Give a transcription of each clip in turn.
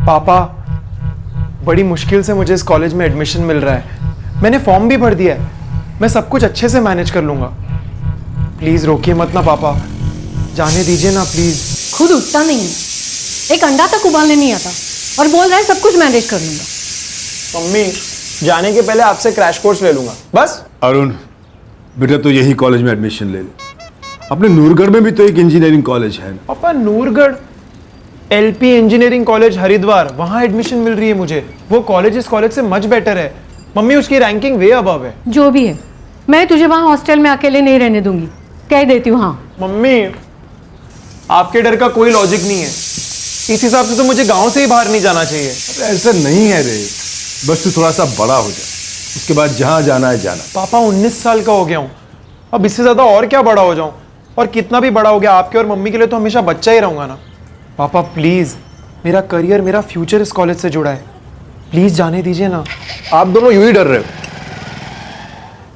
पापा, बड़ी मुश्किल से मुझे इस कॉलेज में एडमिशन मिल रहा है। मैंने फॉर्म भी भर दिया है। मैं सब कुछ अच्छे से मैनेज कर लूंगा। प्लीज रोकिए मत ना पापा, जाने दीजिए ना प्लीज। खुद उठता नहीं है, एक अंडा तक उबालने नहीं आता और बोल रहा है सब कुछ मैनेज कर लूंगा। मम्मी, जाने के पहले आपसे क्रैश कोर्स ले लूंगा बस। अरुण बेटा, तो यही कॉलेज में एडमिशन ले ले। अपने नूरगढ़ में भी तो एक इंजीनियरिंग कॉलेज है। पापा, नूरगढ़ एलपी इंजीनियरिंग कॉलेज हरिद्वार, वहां एडमिशन मिल रही है मुझे। वो कॉलेज इस कॉलेज से मच बेटर है। मम्मी, उसकी रैंकिंग वे अबव है। जो भी है, मैं तुझे वहां हॉस्टल में अकेले नहीं रहने दूंगी, कह देती हूँ। हाँ मम्मी, आपके डर का कोई लॉजिक नहीं है। इस हिसाब से तो मुझे गांव से ही बाहर नहीं जाना चाहिए। ऐसा नहीं है रे, बस तू थोड़ा सा बड़ा हो जाए, उसके बाद जहां जाना है जाना। पापा, 19 साल का हो गया हूँ, अब इससे ज्यादा और क्या बड़ा हो जाऊं? और कितना भी बड़ा हो गया, आपके और मम्मी के लिए तो हमेशा बच्चा ही रहूंगा ना। पापा प्लीज, मेरा करियर, मेरा फ्यूचर इस कॉलेज से जुड़ा है। प्लीज जाने दीजिए ना। आप दोनों यूं ही डर रहे हो।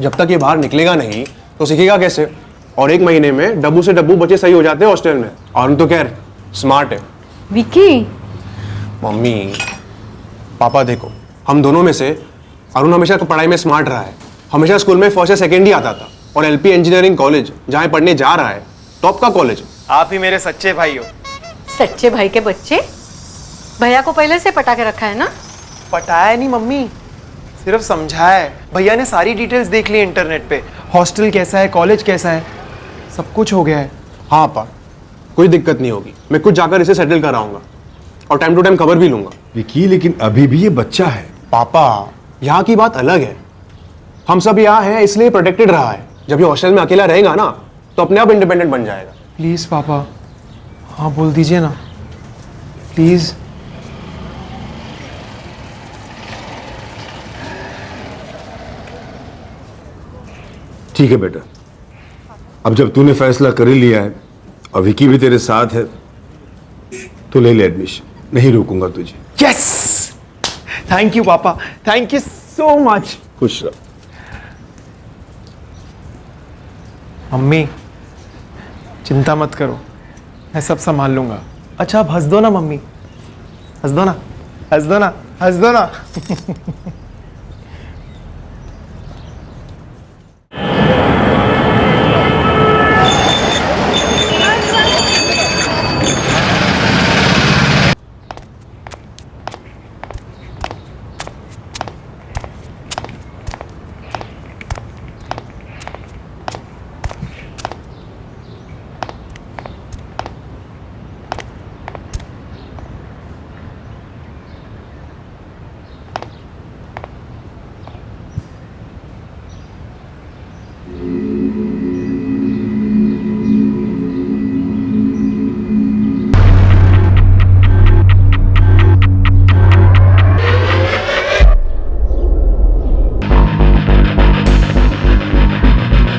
जब तक ये बाहर निकलेगा नहीं तो सीखेगा कैसे? और 1 महीने में डब्बू से डब्बू बच्चे सही हो जाते हैं हॉस्टल में। और तो खैर स्मार्ट है। विक्की, मम्मी पापा देखो, हम दोनों में से अरुण हमेशा पढ़ाई में स्मार्ट रहा है। हमेशा स्कूल में फर्स्ट या सेकेंड ही आता था। और एलपी इंजीनियरिंग कॉलेज जहाँ पढ़ने जा रहा है, टॉप का कॉलेज है। आप ही मेरे सच्चे भाई हो। सच्चे भाई के बच्चे? भैया को पहले से पटा के रखा है ना? पटाया नहीं मम्मी, सिर्फ समझाया है। भैया ने सारी डिटेल्स देख ली इंटरनेट पे। हॉस्टल कैसा है, कॉलेज कैसा है, सब कुछ हो गया है। हाँ पा, कोई दिक्कत नहीं होगी। मैं खुद जाकर इसे सेटल कराऊंगा और टाइम टू टाइम खबर भी लूंगा। विकी, लेकिन अभी भी ये बच्चा है। पापा, यहाँ की बात अलग है। हम सब यहाँ हैं इसलिए प्रोटेक्टेड रहा है। जब ये हॉस्टल में अकेला रहेगा ना तो अपने आप इंडिपेंडेंट बन जाएगा। प्लीज पापा, हाँ बोल दीजिए ना प्लीज। ठीक है बेटा, अब जब तूने फैसला कर ही लिया है और विकी भी तेरे साथ है तो ले ले एडमिशन, नहीं रोकूंगा तुझे। यस, थैंक यू पापा, थैंक यू सो मच। खुश रहो। मम्मी चिंता मत करो, मैं सब संभाल लूंगा। अच्छा आप हंस दो ना मम्मी, हंस दो ना, हंस दो ना, हंस दो ना।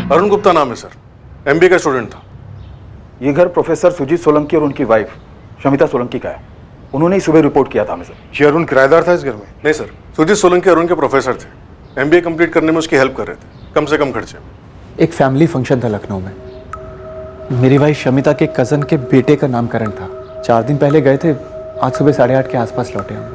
अरुण गुप्ता नाम है सर, एमबीए का स्टूडेंट था। ये घर प्रोफेसर सुजीत सोलंकी और उनकी वाइफ शमिता सोलंकी का है। उन्होंने ही सुबह रिपोर्ट किया था हमें सर। ये अरुण किराएदार था इस घर में? नहीं सर, सुजीत सोलंकी अरुण के प्रोफेसर थे। एमबीए कंप्लीट करने में उसकी हेल्प कर रहे थे, कम से कम खर्चे में। एक फैमिली फंक्शन था लखनऊ में। मेरी वाइफ शमिता के कज़न के बेटे का नामकरण था। 4 दिन पहले गए थे, आज सुबह 8:30 के आसपास लौटे हम।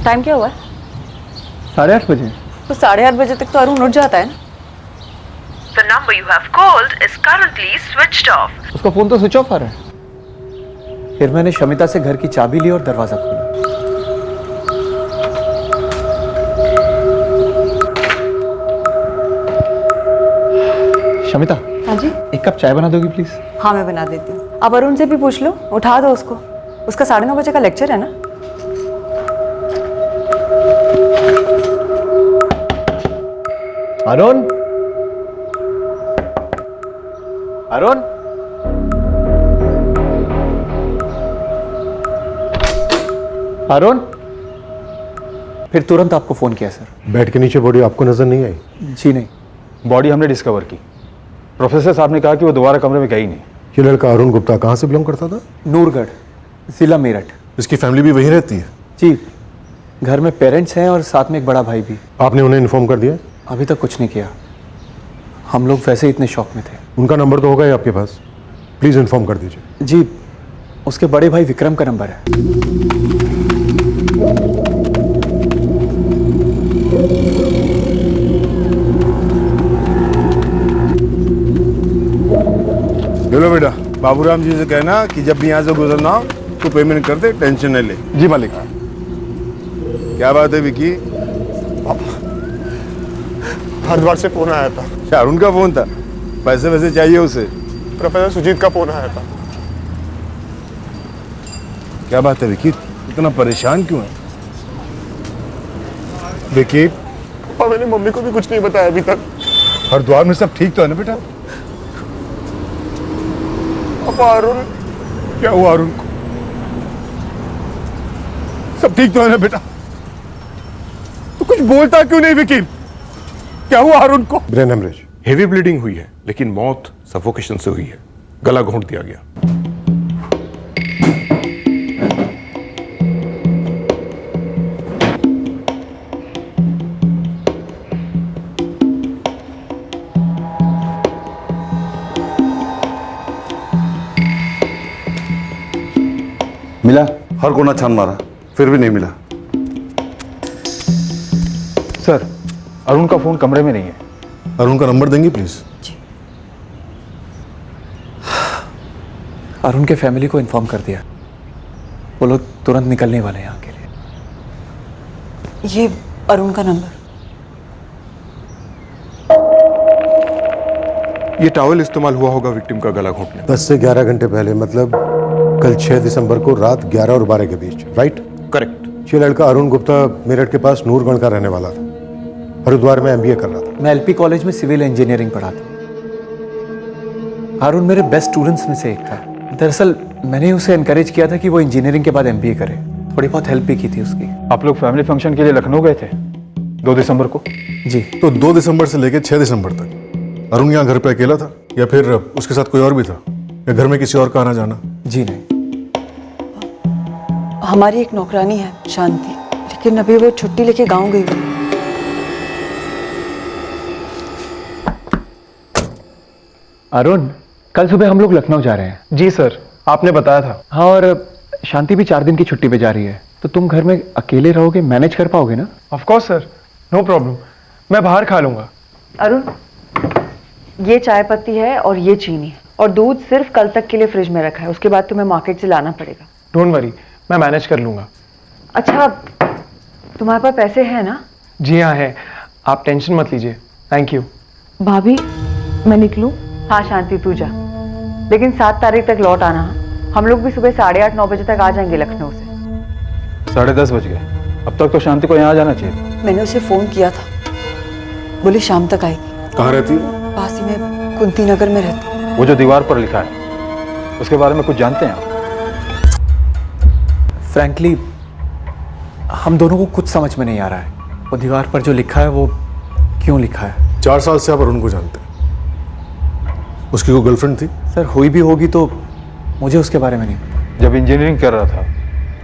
टाइम क्या हुआ है? 8:30 बजे। तो 8:30 बजे तक तो अरुण उठ जाता है ना। The number you have called is currently switched off. उसका फोन तो स्विच ऑफ आ रहा है। फिर मैंने शमिता से घर की चाबी ली और दरवाजा खोला। शमिता, हाँ जी। 1 कप चाय बना दोगी प्लीज? हाँ मैं बना देती हूँ। अब अरुण से भी पूछ लो, उठा दो उसको। उसका 9:30 बजे का लेक्चर है ना। अरुण, अरुण, अरुण। फिर तुरंत आपको फोन किया सर। बेड के नीचे बॉडी आपको नजर नहीं आई? जी नहीं। बॉडी हमने डिस्कवर की। प्रोफेसर साहब ने कहा कि वो दोबारा कमरे में गई नहीं। ये लड़का अरुण गुप्ता कहाँ से बिलोंग करता था? नूरगढ़, जिला मेरठ। इसकी फैमिली भी वहीं रहती है? जी, घर में पेरेंट्स हैं और साथ में एक बड़ा भाई भी। आपने उन्हें इन्फॉर्म कर दिया? अभी तक कुछ नहीं किया, हम लोग वैसे ही इतने शौक में थे। उनका नंबर तो होगा ही आपके पास, प्लीज़ इन्फॉर्म कर दीजिए। जी, उसके बड़े भाई विक्रम का नंबर है। चलो बेटा, बाबूराम जी से कहना कि जब भी यहाँ से गुजरना हो तो पेमेंट कर दे, टेंशन न ले। जी मालिक। क्या बात है विकी? हरिद्वार से फोन आया था। अच्छा, अरुण का फोन था? पैसे वैसे चाहिए उसे? प्रोफेसर सुजीत का फोन आया था। क्या बात है विकी, इतना परेशान क्यों है? विकी, पापा मैंने मम्मी को भी कुछ नहीं बताया अभी तक। हरिद्वार में सब ठीक तो है ना बेटा? पापा अरुण, क्या हुआ अरुण को? सब ठीक तो है ना बेटा? तो कुछ बोलता क्यों नहीं विकी? क्या हुआ अरुण को? Brain haemorrhage. हेवी ब्लीडिंग हुई है, लेकिन मौत सफोकेशन से हुई है। गला घोंट दिया गया। मिला? हर कोना छान मारा, फिर भी नहीं मिला। सर, अरुण का फोन कमरे में नहीं है। अरुण का नंबर देंगे प्लीज? अरुण के फैमिली को इन्फॉर्म कर दिया, वो लोग तुरंत निकलने वाले हैं यहाँ के लिए। ये अरुण का नंबर। ये टॉवल इस्तेमाल हुआ होगा विक्टिम का गला घोंटने। 10 से 11 घंटे पहले, मतलब कल 6 दिसंबर को रात 11 और 12 के बीच, राइट? करेक्ट। ये लड़का अरुण गुप्ता मेरठ के पास नूरगढ़ का रहने वाला था, हरिद्वार में MBA कर रहा था। मैं LP कॉलेज में सिविल इंजीनियरिंग पढ़ा था। अरुण मेरे बेस्ट स्टूडेंट्स में से एक था। दरअसल मैंने उसे एनकरेज किया था कि वो इंजीनियरिंग के बाद MBA करे, थोड़ी बहुत हेल्प भी की थी उसकी। आप लोग फैमिली फंक्शन के लिए लखनऊ गए थे 2 दिसंबर को? जी। तो 2 दिसंबर से लेकर 6 दिसंबर तक अरुण यहाँ घर पे अकेला था या फिर उसके साथ कोई और भी था, या घर में किसी और का आना जाना? जी नहीं। हमारी एक नौकरानी है शांति, लेकिन अभी वो छुट्टी लेके गांव गई हुई है। अरुण, कल सुबह हम लोग लखनऊ जा रहे हैं। जी सर, आपने बताया था। हाँ, और शांति भी 4 दिन की छुट्टी पे जा रही है, तो तुम घर में अकेले रहोगे, मैनेज कर पाओगे ना? Of course sir, no problem, मैं बाहर खा लूंगा। अरुण, ये चाय पत्ती है और ये चीनी है, और दूध सिर्फ कल तक के लिए फ्रिज में रखा है, उसके बाद तुम्हें मार्केट से लाना पड़ेगा। डोंट वरी, मैं मैनेज कर लूंगा। अच्छा, तुम्हारे पास पैसे हैं ना? जी हाँ है, आप टेंशन मत लीजिए। Thank you. भाभी, मैं निकलूं? हाँ शांति, तू जा, लेकिन 7 तारीख तक लौट आना। हम लोग भी सुबह 8:30-9 बजे तक आ जाएंगे लखनऊ से। 10:30 बज गए, अब तक तो शांति को यहाँ जाना चाहिए। मैंने उसे फोन किया था, बोली शाम तक आएगी। कहाँ रहती है? पास ही में कुंती नगर में रहती। वो जो दीवार पर लिखा है, उसके बारे में कुछ जानते हैं आप? फ्रैंकली हम दोनों को कुछ समझ में नहीं आ रहा है, वो दीवार पर जो लिखा है वो क्यों लिखा है। 4 साल से आप अरुण को जानते हैं। उसकी कोई गर्लफ्रेंड थी? सर, हुई भी होगी तो मुझे उसके बारे में नहीं पता। जब इंजीनियरिंग कर रहा था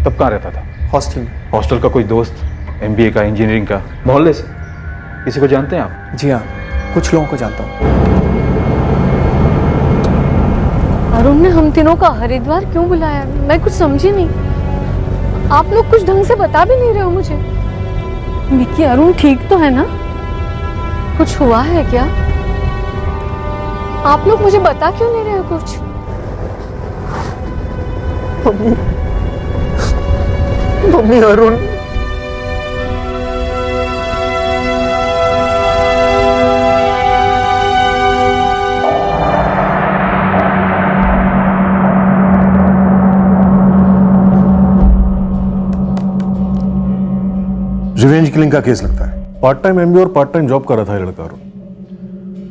तब कहाँ रहता था? हॉस्टल में। हॉस्टल का कोई दोस्त, MBA का, इंजीनियरिंग का, मोहल्ले से किसी को जानते हैं आप? जी हाँ, कुछ लोगों को जानता हूँ। अरुण ने हम तीनों का हरिद्वार क्यों बुलाया? मैं कुछ समझी नहीं। आप लोग कुछ ढंग से बता भी नहीं रहे हो मुझे। विक्की, अरुण ठीक तो है ना? कुछ हुआ है क्या? आप लोग मुझे बता क्यों नहीं रहे हो कुछ? मम्मी, अरुण। रिवेंज किलिंग का केस लगता है। पार्ट टाइम MBA और पार्ट टाइम जॉब कर रहा था ये लड़का अरुण।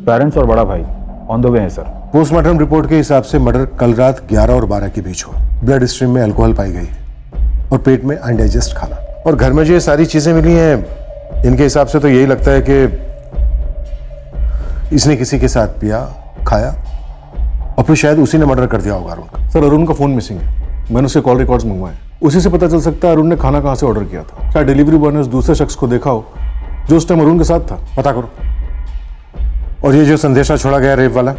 पेरेंट्स और बड़ा भाई ऑन द वे है सर। पोस्टमार्टम रिपोर्ट के हिसाब से मर्डर कल रात 11 और 12 के बीच हुआ। ब्लड स्ट्रीम में अल्कोहल पाई गई है और पेट में अनडाइजेस्ट खाना। और घर में जो ये सारी चीजें मिली हैं, इनके हिसाब से तो यही लगता है कि इसने किसी के साथ पिया, खाया और फिर शायद उसी ने मर्डर कर दिया होगा अरुण का। सर अरुण का फ़ोन मिसिंग है, मैंने उसके कॉल रिकॉर्ड्स मंगवाए, उसी से पता चल सकता है अरुण ने खाना कहाँ से ऑर्डर किया था। शायद डिलीवरी बॉय ने उस दूसरे शख्स को देखा हो जो उस टाइम अरुण के साथ था। पता करो। और ये जो संदेशा छोड़ा गया रेप वाला,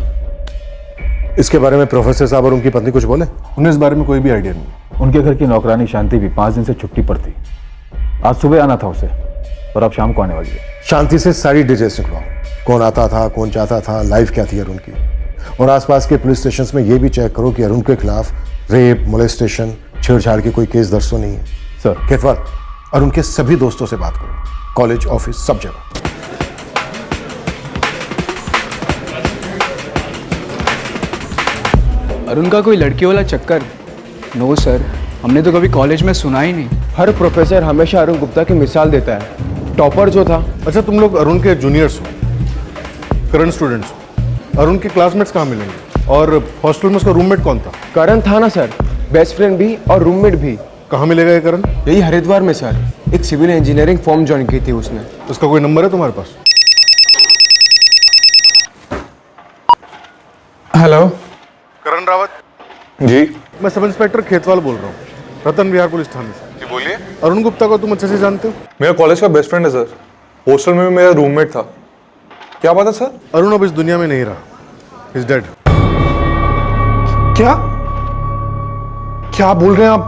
इसके बारे में प्रोफेसर साहब और उनकी पत्नी कुछ बोले? उन्हें इस बारे में कोई भी आइडिया नहीं। उनके घर की नौकरानी शांति भी 5 दिन से छुट्टी पर थी। आज सुबह आना था उसे, और अब शाम को आने वाली है। शांति से सारी डिटेल्स निकलवाओ, कौन आता था, कौन जाता था, लाइफ क्या थी अरुण की। और आसपास के पुलिस स्टेशंस में ये भी चेक करो कि अरुण के खिलाफ रेप, मोलेस्टेशन, छेड़छाड़ के कोई केस दर्ज तो नहीं है। सर केतवाल, अरुण के सभी दोस्तों से बात करो, कॉलेज, ऑफिस, सब जगह। अरुण का कोई लड़की वाला चक्कर? नो सर, हमने तो कभी कॉलेज में सुना ही नहीं। हर प्रोफेसर हमेशा अरुण गुप्ता की मिसाल देता है। टॉपर जो था। अच्छा, तुम लोग अरुण के जूनियर्स हो, करंट स्टूडेंट्स हो। अरुण के क्लासमेट्स कहाँ मिलेंगे? और हॉस्टल में उसका रूममेट कौन था? करण था ना सर, बेस्ट फ्रेंड भी और रूममेट भी। कहाँ मिलेगा ये करण? यही हरिद्वार में सर, एक सिविल इंजीनियरिंग फॉर्म ज्वाइन की थी उसने। उसका कोई नंबर है तुम्हारे पास? हेलो, करण रावत जी। मैं सब इंस्पेक्टर खेतवाल बोल रहा हूँ, रतन विहार पुलिस थाने से। जी बोलिए। अरुण गुप्ता को तुम अच्छे से जानते हो? मेरा कॉलेज का बेस्ट फ्रेंड है सर, हॉस्टल में भी मेरा रूममेट था। क्या बात है सर? अरुण अब इस दुनिया में नहीं रहा, इज डेड। क्या क्या बोल रहे हैं आप?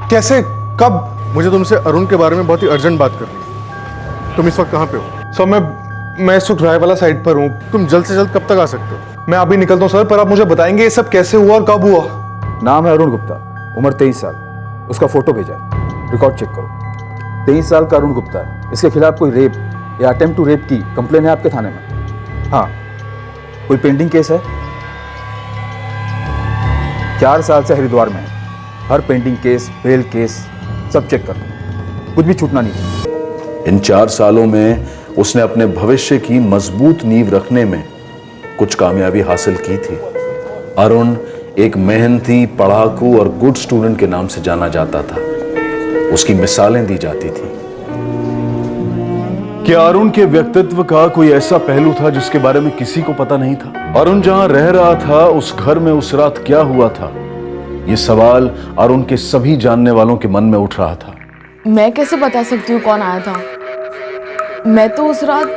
कैसे, कब? मुझे तुमसे अरुण के बारे में बहुत ही अर्जेंट बात करनी है। तुम इस वक्त कहाँ पे हो? सर मैं इस वक्त राय वाला साइड पर हूँ। तुम जल्द से जल्द कब तक आ सकते हो? मैं अभी निकलता हूँ सर, पर आप मुझे बताएंगे ये सब कैसे हुआ और कब हुआ? नाम है अरुण गुप्ता, उम्र 23 साल। उसका फोटो भेजा है, रिकॉर्ड चेक करो। 23 साल का अरुण गुप्ता है। इसके खिलाफ कोई रेप या अटेम्प्ट टू रेप की कंप्लेन है आपके थाने में? हाँ। कोई पेंडिंग केस है? 4 साल से हरिद्वार में है। हर पेंडिंग केस, बेल केस सब चेक कर लो, कुछ भी छूटना नहीं चाहिए। इन 4 सालों में उसने अपने भविष्य की मजबूत नींव रखने में कुछ कामयाबी हासिल की थी। अरुण एक मेहनती, पढ़ाकू और गुड स्टूडेंट के नाम से जाना जाता था। उसकी मिसालें दी जाती थी। क्या अरुण के व्यक्तित्व का कोई ऐसा पहलू था जिसके बारे में किसी को पता नहीं था? अरुण जहां रह रहा था उस घर में उस रात क्या हुआ था, ये सवाल अरुण के सभी जानने वालों के मन में उठ रहा था। मैं कैसे बता सकती हूँ कौन आया था? मैं तो उस रात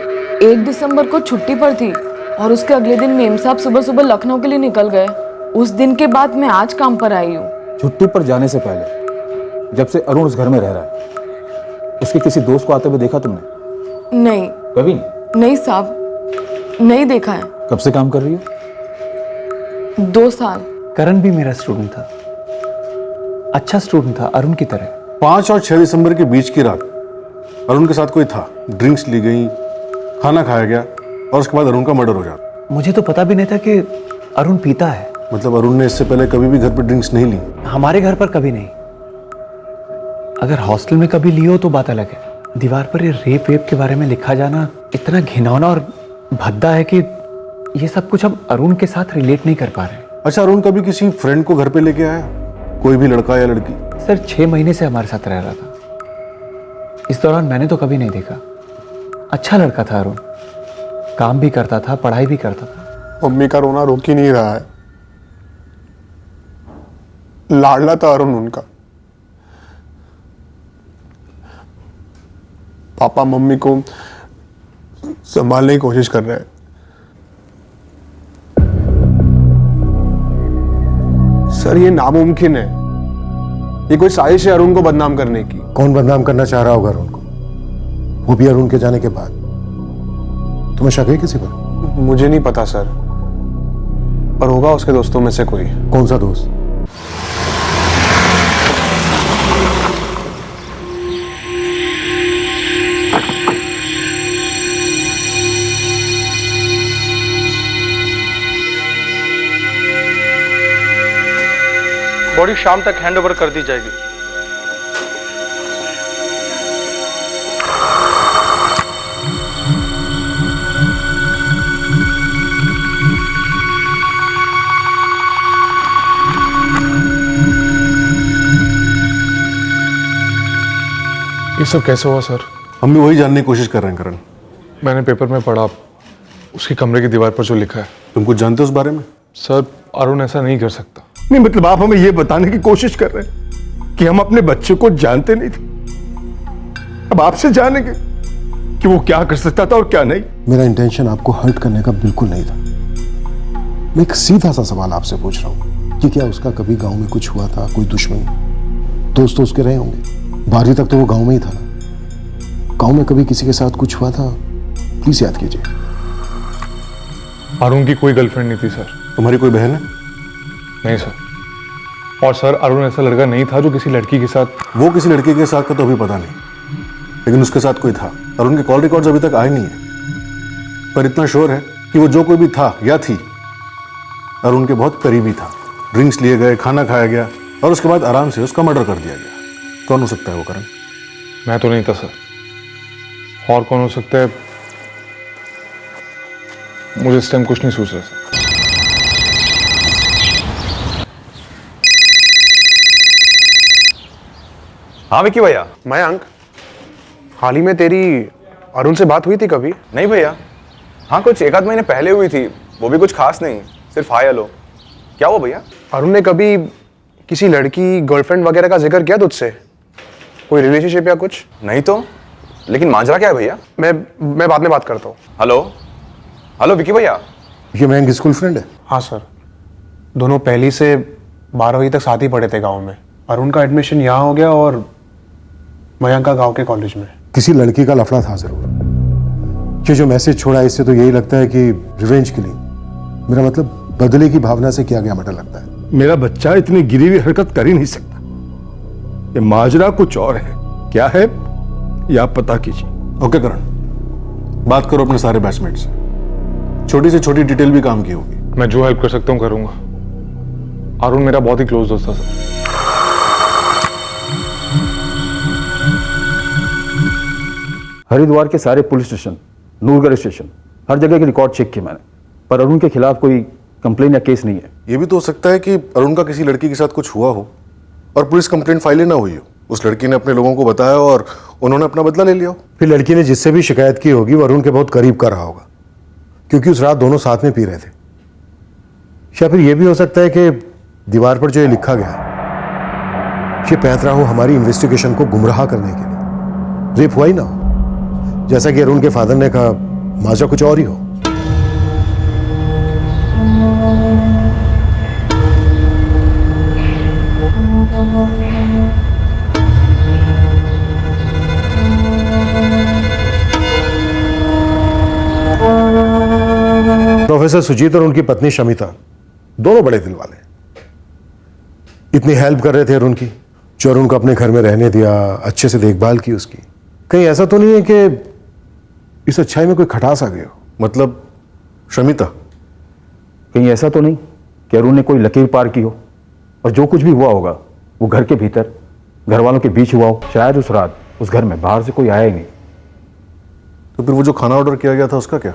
1 दिसंबर को छुट्टी पर थी और उसके अगले दिन मेम साहब सुबह सुबह लखनऊ के लिए निकल गए। उस दिन के बाद मैं आज काम पर आई हूँ। छुट्टी पर जाने से पहले, जब से अरुण उस घर में रह रहा है, उसके किसी दोस्त को आते हुए देखा तुमने? नहीं। कभी नहीं? नहीं साहब, नहीं देखा है। कब से काम कर रही हो? 2 साल। करण भी मेरा स्टूडेंट था, अच्छा स्टूडेंट था, अरुण की तरह। 5 और 6 दिसंबर के बीच की रात अरुण के साथ कोई था, ड्रिंक्स ली गई, खाना खाया गया और उसके बाद अरुण का मर्डर हो जाता। मुझे तो पता भी नहीं था कि अरुण पीता है। मतलब अरुण ने इससे पहले कभी भी घर पर ड्रिंक्स नहीं ली? हमारे घर पर कभी नहीं। अगर हॉस्टल में कभी ली हो तो बात अलग है। दीवार पर ये रेप वेप के बारे में लिखा जाना इतना घिनौना और भद्दा है कि ये सब कुछ हम अरुण के साथ रिलेट नहीं कर पा रहे। अच्छा, अरुण कभी किसी फ्रेंड को घर पे लेके आया? कोई भी लड़का या लड़की? सर 6 महीने से हमारे साथ रह रहा था। इस दौरान मैंने तो कभी नहीं देखा। अच्छा लड़का था अरुण, काम भी करता था, पढ़ाई भी करता था। मम्मी का रोना रोक ही नहीं रहा है। लाडला था अरुण उनका। पापा मम्मी को संभालने की कोशिश कर रहे हैं। सर ये नामुमकिन है। ये कोई साजिश है अरुण को बदनाम करने की। कौन बदनाम करना चाह रहा होगा अरुण को, वो भी अरुण के जाने के बाद? तुम्हें शक है किसी पर? मुझे नहीं पता सर, पर होगा उसके दोस्तों में से कोई। कौन सा दोस्त? बॉडी शाम तक हैंडओवर कर दी जाएगी। ये सब कैसे हुआ सर? हम भी वही जानने की कोशिश कर रहे हैं करण। मैंने पेपर में पढ़ा, उसके कमरे की दीवार पर जो लिखा है। तुम कुछ जानते हो उस बारे में? सर अरुण ऐसा नहीं कर सकता। नहीं मतलब आप हमें यह बताने की कोशिश कर रहे हैं कि हम अपने बच्चे को जानते नहीं थे, अब आपसे जानेंगे कि वो क्या कर सकता था और क्या नहीं। मेरा इंटेंशन आपको हर्ट करने का बिल्कुल नहीं था। मैं एक सीधा सा सवाल आपसे पूछ रहा हूं कि क्या उसका कभी गांव में कुछ हुआ था, कोई दुश्मनी? दोस्त तो उसके रहे होंगे, 12वीं तक तो वो गांव में ही था ना। गांव में कभी किसी के साथ कुछ हुआ था? प्लीज याद कीजिए। अरुण की कोई गर्लफ्रेंड नहीं थी सर। तुम्हारी कोई बहन है? नहीं सर। और सर अरुण ऐसा लड़का नहीं था जो किसी लड़की के साथ। वो किसी लड़के के साथ का तो अभी पता नहीं, लेकिन उसके साथ कोई था। अरुण के कॉल रिकॉर्ड्स अभी तक आए नहीं है, पर इतना श्योर है कि वो जो कोई भी था या थी अरुण के बहुत करीबी था। ड्रिंक्स लिए गए, खाना खाया गया और उसके बाद आराम से उसका मर्डर कर दिया गया। कौन हो सकता है वो करण? मैं तो नहीं था सर। और कौन हो सकता है मुझे इस टाइम कुछ नहीं सोच रहा सर। हाँ विक्की भैया। मयंक, हाल ही में तेरी अरुण से बात हुई थी कभी? नहीं भैया, हाँ कुछ 1 आध महीने पहले हुई थी, वो भी कुछ खास नहीं, सिर्फ हाय हेलो। क्या हुआ भैया? अरुण ने कभी किसी लड़की गर्लफ्रेंड वगैरह का जिक्र किया तुझसे? कोई रिलेशनशिप या कुछ? नहीं तो, लेकिन माजरा क्या है भैया? मैं बाद में बात करता हूँ। हेलो हेलो विक्की भैया। ये मयंक की स्कूल फ्रेंड है? हाँ सर, दोनों पहली से 12वीं तक साथ ही पढ़े थे गांव में। अरुण का एडमिशन यहाँ हो गया और मयंक का गांव के कॉलेज में। किसी लड़की का लफड़ा था जरूर। ये जो मैसेज छोड़ा इससे तो यही लगता है कि रिवेंज के लिए, मेरा मतलब बदले की भावना से किया गया मर्डर लगता है। मेरा बच्चा इतनी गिरी हुई हरकत कर ही नहीं सकता। ये माजरा कुछ और है। क्या है ये आप पता कीजिए। ओके करण, बात करो अपने सारे बैचमेट से, छोटी से छोटी डिटेल भी काम की होगी। मैं जो हेल्प कर सकता हूँ करूंगा। अरुण मेरा बहुत ही क्लोज दोस्त था सर। हरिद्वार के सारे पुलिस स्टेशन, नूरगढ़ स्टेशन, हर जगह के रिकॉर्ड चेक किए मैंने, पर अरुण के खिलाफ कोई कंप्लेन या केस नहीं है। ये भी तो हो सकता है कि अरुण का किसी लड़की के साथ कुछ हुआ हो और पुलिस कंप्लेंट फाइल ना हुई हो। उस लड़की ने अपने लोगों को बताया और उन्होंने अपना बदला ले लिया हो। फिर लड़की ने जिससे भी शिकायत की होगी वो अरुण के बहुत करीब का रहा होगा, क्योंकि उस रात दोनों साथ में पी रहे थे। या फिर यह भी हो सकता है कि दीवार पर जो ये लिखा गया ये पैंतरा हो हमारी इन्वेस्टिगेशन को गुमराह करने के लिए। रेप हुआ ही ना हो, जैसा कि अरुण के फादर ने कहा, माजरा कुछ और ही हो। प्रोफेसर सुजीत और उनकी पत्नी शमिता दोनों बड़े दिल वाले, इतनी हेल्प कर रहे थे अरुण की, जो अरुण को अपने घर में रहने दिया, अच्छे से देखभाल की उसकी। कहीं ऐसा तो नहीं है कि इस अच्छाई में कोई खटास आ गया हो? मतलब शमिता? कहीं ऐसा तो नहीं कि अरुण ने कोई लकीर पार की हो और जो कुछ भी हुआ होगा वो घर के भीतर घर वालों के बीच हुआ हो। शायद उस रात उस घर में बाहर से कोई आया ही नहीं। तो फिर वो जो खाना ऑर्डर किया गया था उसका क्या?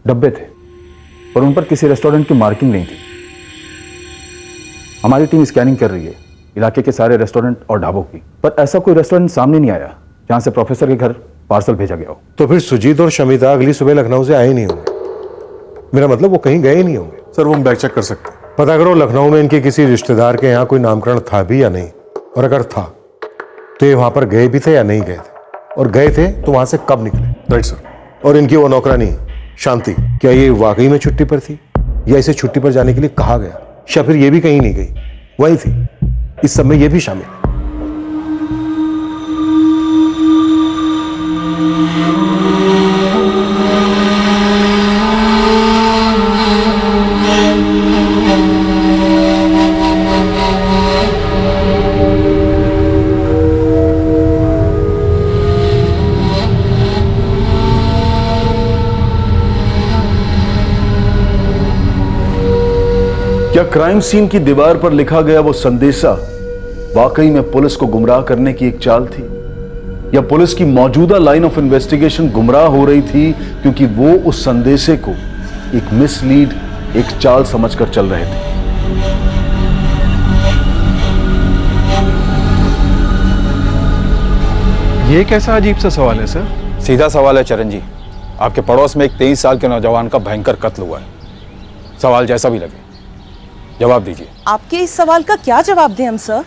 डब्बे थे और उन पर किसी रेस्टोरेंट की मार्किंग नहीं थी। हमारी टीम स्कैनिंग कर रही है इलाके के सारे रेस्टोरेंट और ढाबों की, पर ऐसा कोई रेस्टोरेंट सामने नहीं आया जहां से प्रोफेसर के घर पार्सल भेजा गया हो। तो फिर सुजीत और शमिता अगली सुबह लखनऊ से आए नहीं होंगे। मेरा मतलब वो कहीं गए नहीं होंगे। सर वो हम बैक चेक कर सकते हैं। पता करो लखनऊ में इनके किसी रिश्तेदार के यहाँ कोई नामकरण था भी या नहीं, और अगर था तो ये वहां पर गए भी थे या नहीं गए थे, और गए थे तो वहां से कब निकले। Right sir. और इनकी वो नौकरानी शांति, क्या ये वाकई में छुट्टी पर थी या इसे छुट्टी पर जाने के लिए कहा गया, या फिर ये भी कहीं नहीं गई, वही थी? इस सब में ये भी शामिल है। क्या क्राइम सीन की दीवार पर लिखा गया वो संदेशा वाकई में पुलिस को गुमराह करने की एक चाल थी, या पुलिस की मौजूदा लाइन ऑफ इन्वेस्टिगेशन गुमराह हो रही थी क्योंकि वो उस संदेशे को एक मिसलीड, एक चाल समझकर चल रहे थे? ये कैसा अजीब सा सवाल है सर? सीधा सवाल है चरण जी। आपके पड़ोस में एक 23 साल के नौजवान का भयंकर कत्ल हुआ है। सवाल जैसा भी लगे, जवाब दीजिए। आपके इस सवाल का क्या जवाब दें हम सर,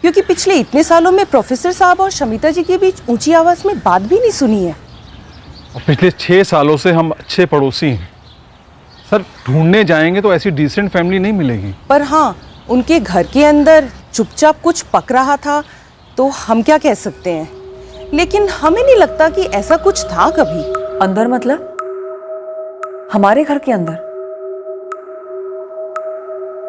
क्योंकि पिछले इतने सालों में प्रोफेसर साहब और शमिता जी के बीच ऊंची आवाज में बात भी नहीं सुनी है। और पिछले 6 सालों से हम अच्छे पड़ोसी हैं सर। ढूंढने जाएंगे तो ऐसी डिसेंट फैमिली नहीं मिलेगी। पर हाँ, उनके घर के अंदर चुपचाप कुछ पक रहा था तो हम क्या कह सकते हैं, लेकिन हमें नहीं लगता कि ऐसा कुछ था कभी। अंदर मतलब हमारे घर के अंदर?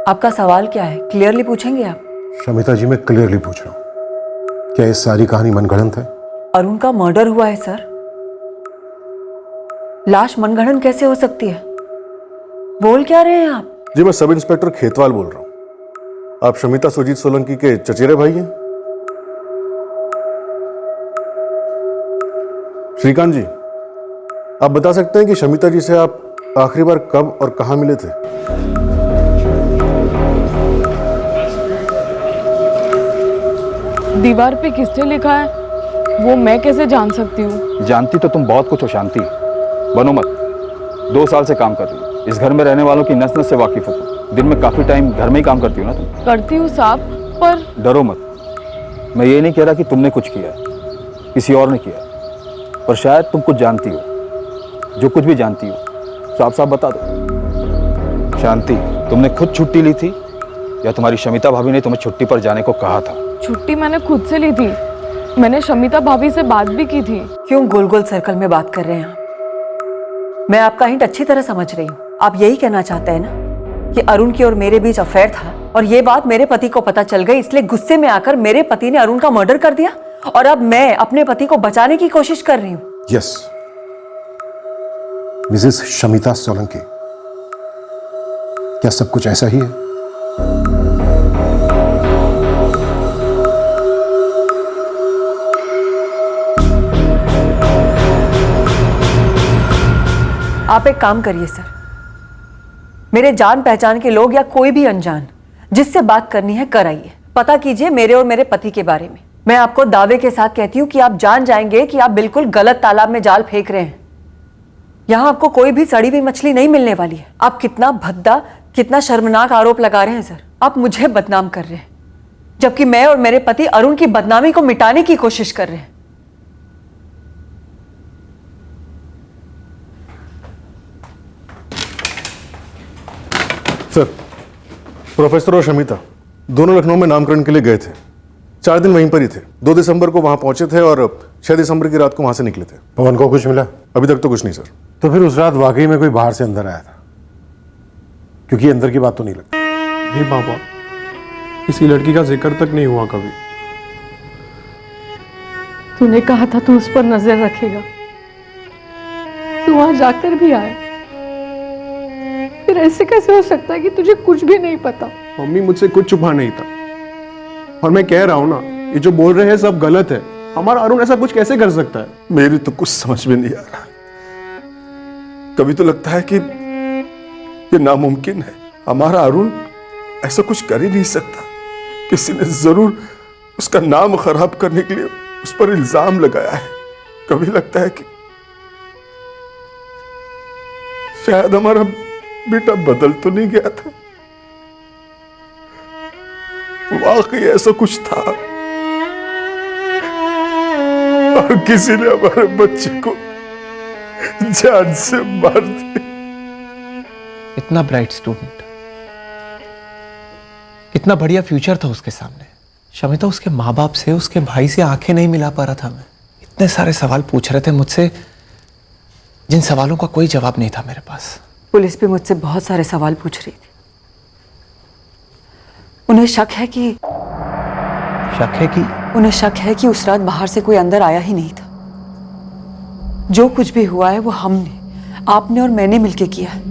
आपका सवाल क्या है, क्लियरली पूछेंगे आप? शमिता जी, मैं क्लियरली पूछ रहा हूं, क्या ये सारी कहानी मनगढ़ंत है? अरुण का मर्डर हुआ है सर। लाश मनगढ़ंत कैसे हो सकती है? बोल क्या रहे हैं आप? जी मैं सब इंस्पेक्टर खेतवाल बोल रहा हूं। आप शमिता सुजीत सोलंकी के चचेरे भाई हैं? श्रीकांत जी, आप बता सकते हैं कि शमिता जी से आप आखिरी बार कब और कहां मिले थे? दीवार पे किसने लिखा है वो मैं कैसे जान सकती हूँ? जानती तो तुम बहुत कुछ हो शांति, बनो मत। 2 साल से काम कर रही हो, इस घर में रहने वालों की नस नस से वाकिफ हो तुम। दिन में काफी टाइम घर में ही काम करती हो ना तुम? करती हूँ साहब, पर डरो मत। मैं ये नहीं कह रहा कि तुमने कुछ किया है, किसी और ने किया, पर शायद तुम कुछ जानती हो। जो कुछ भी जानती हो साफ साफ बता दो। शांति, तुमने खुद छुट्टी ली थी या तुम्हारी शमिता भाभी ने तुम्हें छुट्टी पर जाने को कहा था? छुट्टी मैंने खुद से ली थी। मैंने शमिता भाभी से बात भी की थी। क्यों गोल गोल सर्कल में बात कर रहे हैं आप? मैं आपका हिंट अच्छी तरह समझ रही हूँ। आप यही कहना चाहते हैं ना कि अरुण की और मेरे बीच अफेयर था और ये बात मेरे पति को पता चल गई, इसलिए गुस्से में आकर मेरे पति ने अरुण का मर्डर कर दिया और अब मैं अपने पति को बचाने की कोशिश कर रही हूँ। यस, मिसेस शमिता सोलंकी, क्या सब कुछ ऐसा ही है? आप एक काम करिए सर, मेरे जान पहचान के लोग या कोई भी अनजान जिससे बात करनी है कराइए। पता कीजिए मेरे और मेरे पति के बारे में। मैं आपको दावे के साथ कहती हूँ कि आप जान जाएंगे कि आप बिल्कुल गलत तालाब में जाल फेंक रहे हैं। यहाँ आपको कोई भी सड़ी हुई मछली नहीं मिलने वाली है। आप कितना भद्दा, कितना शर्मनाक आरोप लगा रहे हैं सर। आप मुझे बदनाम कर रहे हैं, जबकि मैं और मेरे पति अरुण की बदनामी को मिटाने की कोशिश कर रहे हैं। सर, प्रोफेसर और शमिता दोनों लखनऊ में नामकरण के लिए गए थे। 4 दिन वहीं पर ही थे। 2 दिसंबर को वहां पहुंचे थे और 6 दिसंबर की रात को वहां से निकले थे। पवन को कुछ मिला? अभी तक तो कुछ नहीं सर। तो फिर उस रात वाकई में कोई बाहर से अंदर आया था, क्योंकि अंदर की बात तो नहीं लगती। नहीं पापा, किसी लड़की का जिक्र तक नहीं हुआ कभी। तूने कहा था तू उस पर नजर रखेगा, तू वहां जाकर भी आया। फिर ऐसे कैसे हो सकता है कि तुझे कुछ भी नहीं पता? मम्मी, मुझसे कुछ छुपा नहीं था और मैं कह रहा हूं ना, ये जो बोल रहे हैं सब गलत है। हमारा अरुण ऐसा कुछ कैसे कर सकता है? मेरी तो कुछ समझ में नहीं आ रहा। कभी तो लगता है कि ये नामुमकिन है। हमारा अरुण ऐसा कुछ कर ही नहीं सकता। किसी ने जरूर उसका नाम खराब करने के लिए उस पर इल्जाम लगाया है। कभी लगता है कि शायद हमारा बेटा बदल तो नहीं गया था, वाकई ऐसा कुछ था और किसी ने हमारे बच्चे को जान से मार दिया। इतना ब्राइट स्टूडेंट, कितना बढ़िया फ्यूचर था उसके सामने। शमिता उसके माँ बाप से, उसके भाई से आंखें नहीं मिला पा रहा था। मैं इतने सारे सवाल पूछ रहे थे मुझसे, जिन सवालों का कोई जवाब नहीं था मेरे पास। पुलिस भी मुझसे बहुत सारे सवाल पूछ रही थी। उन्हें शक है कि उन्हें शक है कि उस रात बाहर से कोई अंदर आया ही नहीं था। जो कुछ भी हुआ है वो हमने, आपने और मैंने मिलकर किया है।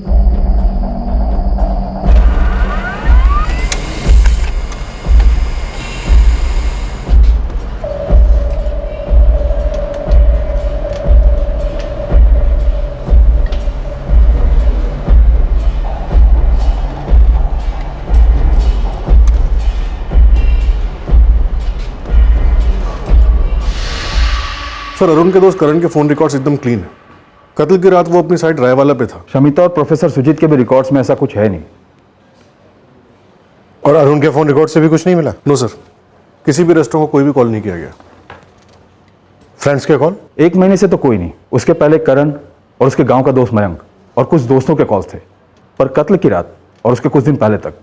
सर, अरुण के दोस्त करण के फोन रिकॉर्ड्स एकदम क्लीन है। कत्ल की रात वो अपनी साइड रायवाला पे था। शमिता और प्रोफेसर सुजीत के भी रिकॉर्ड्स में ऐसा कुछ है नहीं। और अरुण के फोन रिकॉर्ड से भी कुछ नहीं मिला? नो सर, किसी भी रेस्टोरेंट को कोई भी कॉल नहीं किया गया। फ्रेंड्स के कॉल? 1 महीने से तो कोई नहीं। उसके पहले करण और उसके गांव का दोस्त मयंक और कुछ दोस्तों के कॉल्स थे, पर कत्ल की रात और उसके कुछ दिन पहले तक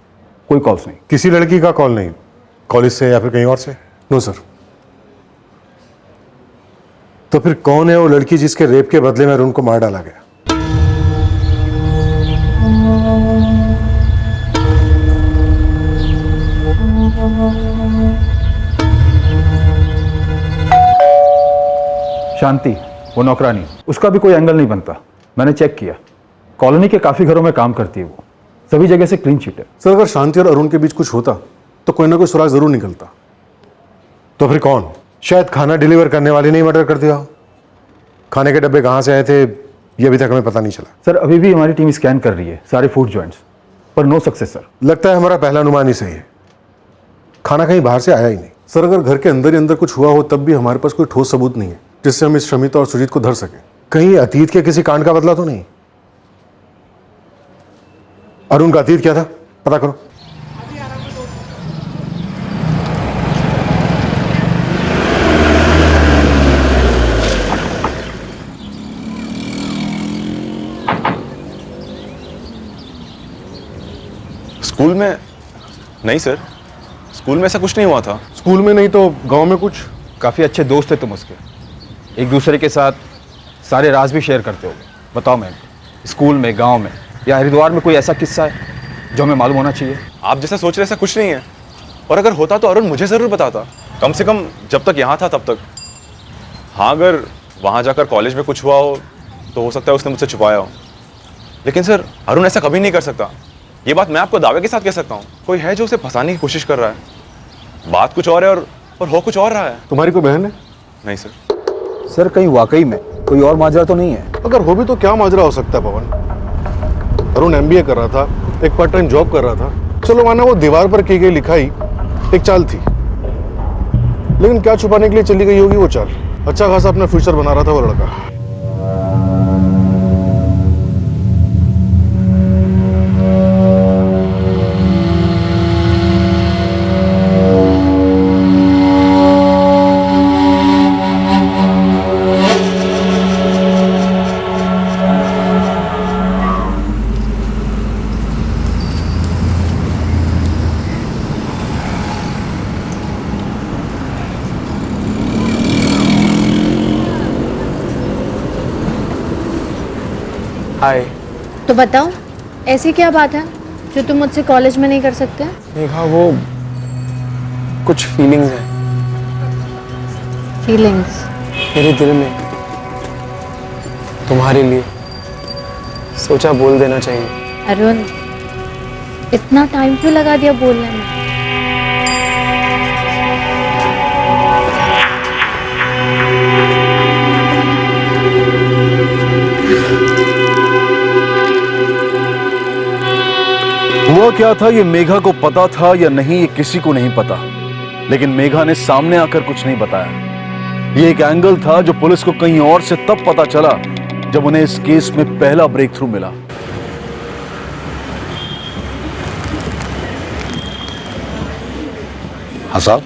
कोई कॉल्स नहीं। किसी लड़की का कॉल नहीं? कॉलेज से या फिर कहीं और से? No sir. तो फिर कौन है वो लड़की जिसके रेप के बदले में अरुण को मार डाला गया? शांति, वो नौकरानी, उसका भी कोई एंगल नहीं बनता। मैंने चेक किया, कॉलोनी के काफी घरों में काम करती है वो, सभी जगह से क्लीन चिट है। सर, अगर शांति और अरुण के बीच कुछ होता तो कोई ना कोई सुराग जरूर निकलता। तो फिर कौन? शायद खाना डिलीवर करने वाले ने मर्डर कर दिया हो। खाने के डब्बे कहां से आए थे ये अभी तक हमें पता नहीं चला। सर, अभी भी हमारी टीम स्कैन कर रही है सारे फूड जॉइंट्स, पर नो सक्सेस सर। लगता है हमारा पहला अनुमान ही सही है, खाना कहीं बाहर से आया ही नहीं। सर, अगर घर के अंदर ही अंदर कुछ हुआ हो तब भी हमारे पास कोई ठोस सबूत नहीं है जिससे हम इस शमिता और सुजीत को धर सके। कहीं अतीत के किसी कांड का बदला तो नहीं? अरुण का अतीत क्या था, पता करो। स्कूल में नहीं सर, स्कूल में ऐसा कुछ नहीं हुआ था। स्कूल में नहीं तो गांव में कुछ? काफी अच्छे दोस्त थे तुम उसके, एक दूसरे के साथ सारे राज भी शेयर करते हो। बताओ मैं, स्कूल में, गांव में या हरिद्वार में कोई ऐसा किस्सा है जो हमें मालूम होना चाहिए? आप जैसा सोच रहे ऐसा कुछ नहीं है, और अगर होता तो अरुण मुझे जरूर बताता, कम से कम जब तक यहाँ था तब तक। हाँ, अगर वहाँ जाकर कॉलेज में कुछ हुआ हो तो हो सकता है उसने मुझसे छुपाया हो, लेकिन सर अरुण ऐसा कभी नहीं कर सकता। ये बात मैं आपको दावे के साथ कह सकता हूँ। कोई है जो उसे फंसाने की कोशिश कर रहा है। बात कुछ और है और हो कुछ और रहा है। तुम्हारी कोई बहन है? नहीं सर। सर, कहीं वाकई में कोई और माजरा तो नहीं है? अगर हो भी तो क्या माजरा हो सकता है पवन? अरुण MBA कर रहा था, एक पार्ट टाइम जॉब कर रहा था। चलो माना वो दीवार पर की गई लिखाई एक चाल थी, लेकिन क्या छुपाने के लिए चली गई होगी वो चाल? अच्छा खासा अपना फ्यूचर बना रहा था वो लड़का। हाय। तो बताओ, ऐसी क्या बात है जो तुम मुझसे कॉलेज में नहीं कर सकते? मेघा, वो कुछ फीलिंग्स हैं फीलिंग्स? मेरे दिल में तुम्हारे लिए, सोचा बोल देना चाहिए। अरुण, इतना टाइम क्यों लगा दिया बोलने में? हुआ क्या था ये मेघा को पता था या नहीं ये किसी को नहीं पता, लेकिन मेघा ने सामने आकर कुछ नहीं बताया। ये एक एंगल था जो पुलिस को कहीं और से तब पता चला जब उन्हें इस केस में पहला ब्रेक थ्रू मिला। हाँ साहब,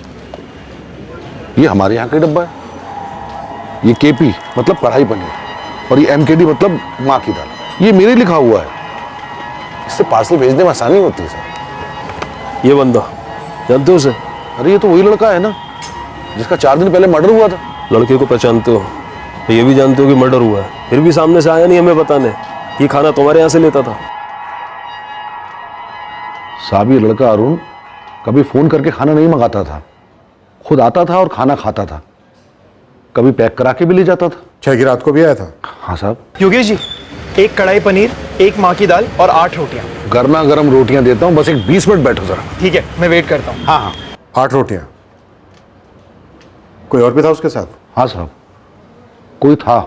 ये हमारे यहाँ का डब्बा है। ये KP मतलब कढ़ाई पनीर और ये MKD मतलब माँ की दाल। ये मेरे लिखा हुआ है, इससे पार्सल भेजने में आसानी होती है सर। ये बंदा जानते हो उसे? अरे ये तो वही लड़का है ना जिसका 4 दिन पहले मर्डर हुआ था। लड़के को पहचानते हो, ये भी जानते हो कि मर्डर हुआ है, फिर भी सामने से आया नहीं हमें बताने। ये खाना तुम्हारे यहाँ से लेता था। साहब, ये लड़का अरुण कभी फोन करके खाना नहीं मंगाता था, खुद आता था और खाना खाता था, कभी पैक करा के भी ले जाता था। 6 की रात को भी आया था? हाँ साहब। योगेश जी, 1 कढ़ाई पनीर, 1 माँ की दाल और 8 रोटियां। गर्मा गर्म रोटियां देता हूँ, बस एक 20 मिनट बैठो जरा। ठीक है, मैं वेट करता हूँ। हाँ हाँ। 8 रोटियां? कोई और भी था उसके साथ? हाँ साहब, कोई था,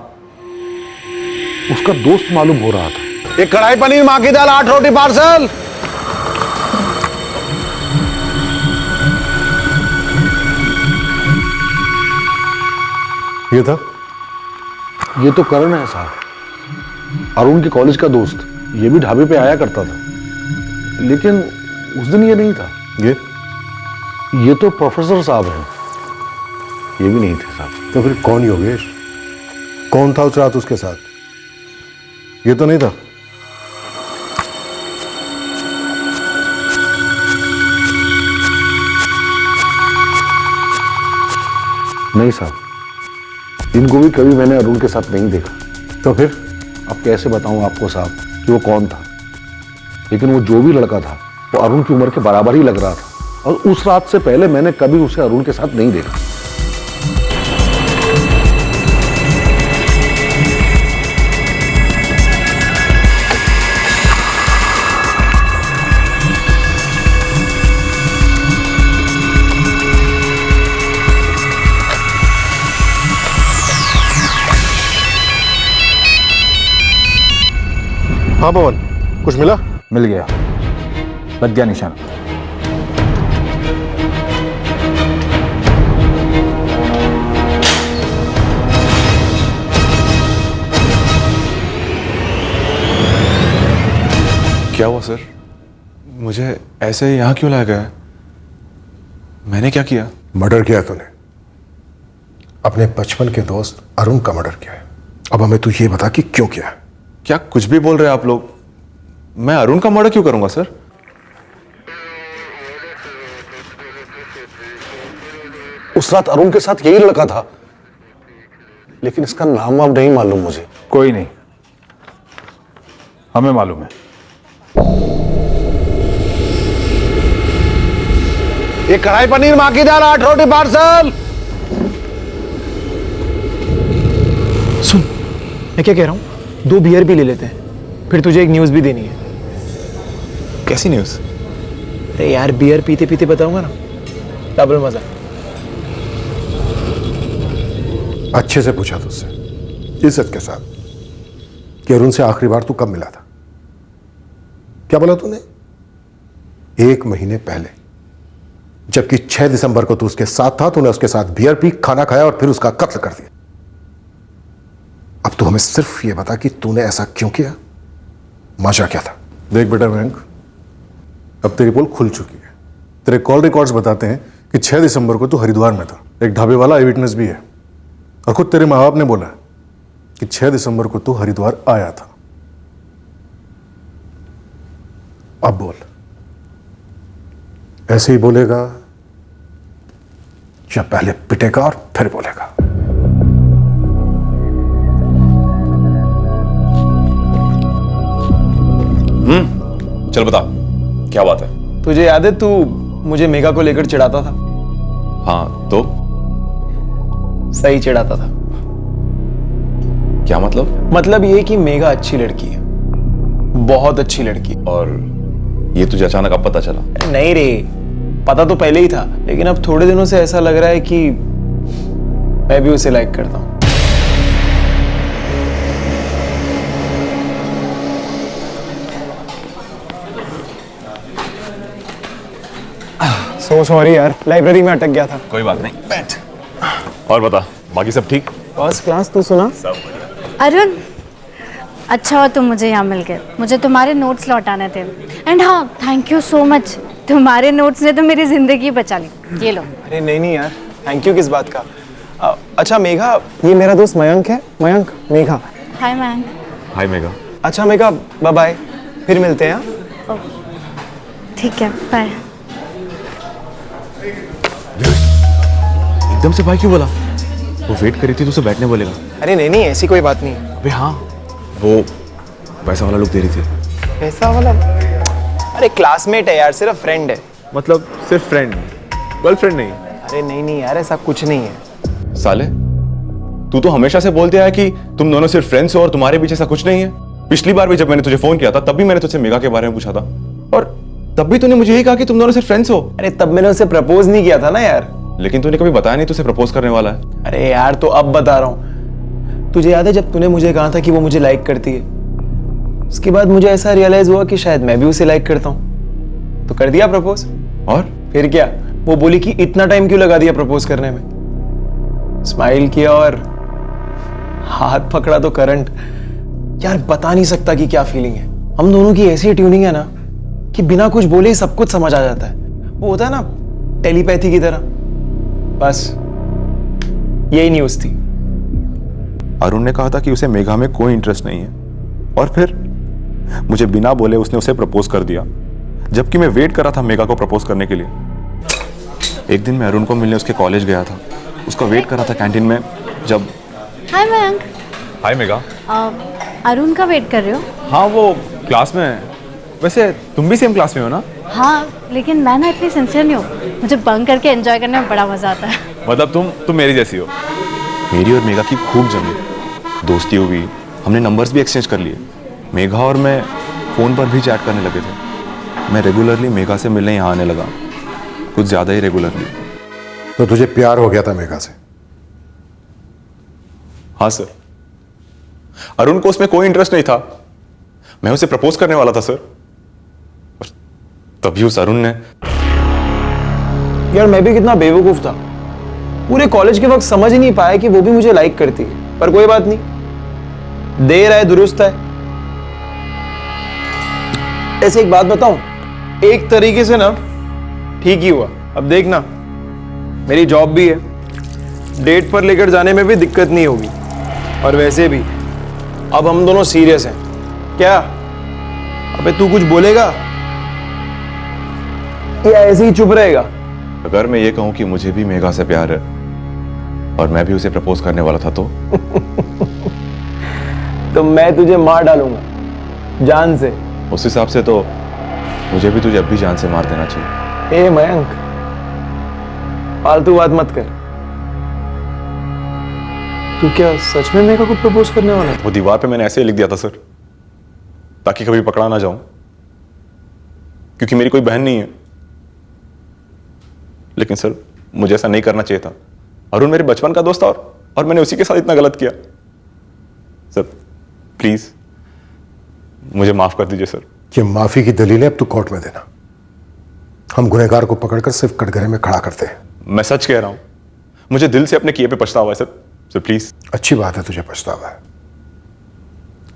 उसका दोस्त मालूम हो रहा था। 1 कढ़ाई पनीर, माँ की दाल, 8 रोटी पार्सल। ये था? ये तो करण है साहब, अरुण के कॉलेज का दोस्त। ये भी ढाबे पे आया करता था, लेकिन उस दिन ये नहीं था। ये तो प्रोफेसर साहब हैं। ये भी नहीं थे साहब। तो फिर कौन योगेश? कौन था उस रात उसके साथ? ये तो नहीं था। नहीं साहब, इनको भी कभी मैंने अरुण के साथ नहीं देखा। तो फिर? अब कैसे बताऊं आपको साहब कि वो कौन था, लेकिन वो जो भी लड़का था वो अरुण की उम्र के बराबर ही लग रहा था, और उस रात से पहले मैंने कभी उसे अरुण के साथ नहीं देखा। हाँ पवन, कुछ मिला? मिल गया, लग गया निशान। क्या हुआ सर? मुझे ऐसे यहाँ क्यों लाया गया है? मैंने क्या किया? मर्डर किया तूने। अपने बचपन के दोस्त अरुण का मर्डर किया है। अब हमें तू ये बता कि क्यों किया है? क्या कुछ भी बोल रहे हैं आप लोग? मैं अरुण का मर्डर क्यों करूंगा सर? उस रात अरुण के साथ यही लड़का था, लेकिन इसका नाम अब नहीं मालूम मुझे। कोई नहीं, हमें मालूम है। ये कढ़ाई पनीर मां की दाल 8 रोटी पार्सल। सुन, मैं क्या कह रहा हूं, 2 बियर भी ले लेते हैं, फिर तुझे एक न्यूज़ भी देनी है। कैसी न्यूज़? अरे यार, बियर पीते पीते बताऊंगा ना, डबल मजा। अच्छे से पूछा तुझसे, इज्जत के साथ, कि अरुण से आखिरी बार तू कब मिला था? क्या बोला तूने? 1 महीने पहले, जबकि 6 दिसंबर को तू उसके साथ था। तूने उसके साथ बियर पी, खाना खाया और फिर उसका कत्ल कर दिया। अब तू हमें सिर्फ ये बता कि तूने ऐसा क्यों किया, माजरा क्या था? देख बेटा मयंक, अब तेरी पोल खुल चुकी है। तेरे कॉल रिकॉर्ड्स बताते हैं कि 6 दिसंबर को तू हरिद्वार में था। एक ढाबे वाला आई विटनेस भी है, और खुद तेरे माँ बाप ने बोला कि 6 दिसंबर को तू हरिद्वार आया था। अब बोल, ऐसे ही बोलेगा या पहले पिटेगा और फिर बोलेगा? चल बता, क्या बात है? तुझे याद है, तू मुझे मेघा को लेकर चिढ़ाता था? हाँ तो? सही चिढ़ाता था। क्या मतलब? मतलब ये कि मेघा अच्छी लड़की है, बहुत अच्छी लड़की। और ये तुझे अचानक अब पता चला? नहीं रे, पता तो पहले ही था, लेकिन अब थोड़े दिनों से ऐसा लग रहा है कि मैं भी उसे लाइक करता हूं। सो सॉरी यार, लाइब्रेरी में अटक गया था। कोई बात नहीं, बैठ। और बता, बाकी सब ठीक? First class. तू सुना? अरुण, अच्छा हुआ तुम मुझे यहाँ मिल गए। मुझे तुम्हारे नोट्स लौटाने थे। एंड हाँ, थैंक यू सो मच, तुम्हारे नोट्स ने तो मेरी जिंदगी बचा ली। ये लो। अरे नहीं नहीं यार, थैंक यू किस बात का? अच्छा मेघा, ये मेरा दोस्त मयंक है। मयंक, मेघा। हाय मयंक। हाय मेघा। अच्छा मेघा, बाय बाय, फिर मिलते हैं। हाँ, ठीक है, बाय। एकदम से भाई क्यों बोला? वो वेट करी थी तो उसे बैठने बोलेगा। अरे नहीं नहीं, ऐसी कोई बात नहीं। अबे हाँ, वो पैसा वाला लोग दे रही थी। पैसा वाला? अरे क्लासमेट है यार, सिर्फ फ्रेंड है। मतलब सिर्फ फ्रेंड, गर्लफ्रेंड नहीं? अरे नहीं नहीं यार, ऐसा कुछ नहीं है। साले, तू तो हमेशा से बोलते आया कि तुम दोनों सिर्फ फ्रेंड्स हो और तुम्हारे बीच ऐसा कुछ नहीं है। पिछली बार भी जब मैंने तुझे फोन किया था, तब भी मैंने तुझसे मेघा के बारे में पूछा था, और तब भी तूने मुझे यही कहा कि तुम दोनों सिर्फ फ्रेंड्स हो। अरे तब मैंने उसे प्रपोज नहीं किया था ना यार। लेकिन तूने कभी बताया नहीं तुझसे प्रपोज करने वाला है। अरे यार, तो अब बता रहा हूँ। तुझे याद है जब तूने मुझे कहा था कि वो मुझे लाइक करती है? उसके बाद मुझे ऐसा रियलाइज हुआ कि शायद मैं भी उसे लाइक करता हूँ, तो कर दिया प्रपोज। और फिर क्या, वो बोली कि इतना टाइम क्यों लगा दिया प्रपोज करने में। स्माइल किया और हाथ पकड़ा तो करंट। यार बता नहीं सकता कि क्या फीलिंग है। हम दोनों की ऐसी ट्यूनिंग है ना कि बिना कुछ बोले ही सब कुछ समझ आ जाता है। वो होता है ना टेलीपैथी की तरह, बस यही न्यूज़ थी। अरुण ने कहा था कि उसे मेघा में कोई इंटरेस्ट नहीं है, और फिर मुझे बिना बोले उसने उसे प्रपोज कर दिया, जबकि मैं वेट कर रहा था मेघा को प्रपोज करने के लिए। एक दिन मैं अरुण को मिलने उसके कॉलेज गया था, उसका वेट कर रहा था कैंटीन में, जब हाय मयंक। हाय मेघा। अरुण का वेट कर रहे हो? हाँ, वो क्लास में है। वैसे तुम भी सेम क्लास में हो ना? हाँ, लेकिन मैं ना इतनी सिंसियर नहीं हूँ, मुझे बंक करके एंजॉय करने में बड़ा मजा आता है। मतलब तुम मेरी जैसी हो। मेरी और मेघा की खूब जमी, दोस्ती हुई, हमने नंबर्स भी एक्सचेंज कर लिए। मेघा और मैं फ़ोन पर भी चैट करने लगे थे। मैं रेगुलरली मेघा से मिलने यहाँ आने लगा, कुछ ज़्यादा ही रेगुलरली। तो तुझे प्यार हो गया था मेघा से? हाँ सर। अरुण को उसमें कोई इंटरेस्ट नहीं था, मैं उसे प्रपोज करने वाला था सर, और तभी उस अरुण ने। यार मैं भी कितना बेवकूफ था, पूरे कॉलेज के वक्त समझ ही नहीं पाया कि वो भी मुझे लाइक करती है। पर कोई बात नहीं, देर है दुरुस्त है। ऐसे एक बात बताऊं, एक तरीके से ना ठीक ही हुआ। अब देखना, मेरी जॉब भी है, डेट पर लेकर जाने में भी दिक्कत नहीं होगी। और वैसे भी अब हम दोनों सीरियस हैं। क्या अबे तू कुछ बोलेगा या ऐसे ही चुप रहेगा? अगर मैं ये कहूं कि मुझे भी मेघा से प्यार है और मैं भी उसे प्रपोज करने वाला था तो मैं तुझे मार डालूंगा जान से। उस हिसाब से तो मुझे भी तुझे अब भी जान से मार देना चाहिए। ए मयंक, फालतू बात मत कर। तू क्या सच में मेघा को प्रपोज करने वाला था? वो दीवार पे मैंने ऐसे ही लिख दिया था सर, ताकि कभी पकड़ा ना जाऊं, क्योंकि मेरी कोई बहन नहीं है। लेकिन सर मुझे ऐसा नहीं करना चाहिए था। अरुण मेरे बचपन का दोस्त था और मैंने उसी के साथ इतना गलत किया। सर प्लीज मुझे माफ कर दीजिए सर। ये माफी की दलील है अब तू कोर्ट में देना। हम गुनहगार को पकड़कर सिर्फ कटघरे में खड़ा करते हैं। मैं सच कह रहा हूं, मुझे दिल से अपने किए पे पछतावा है सर प्लीज। अच्छी बात है तुझे पछतावा है,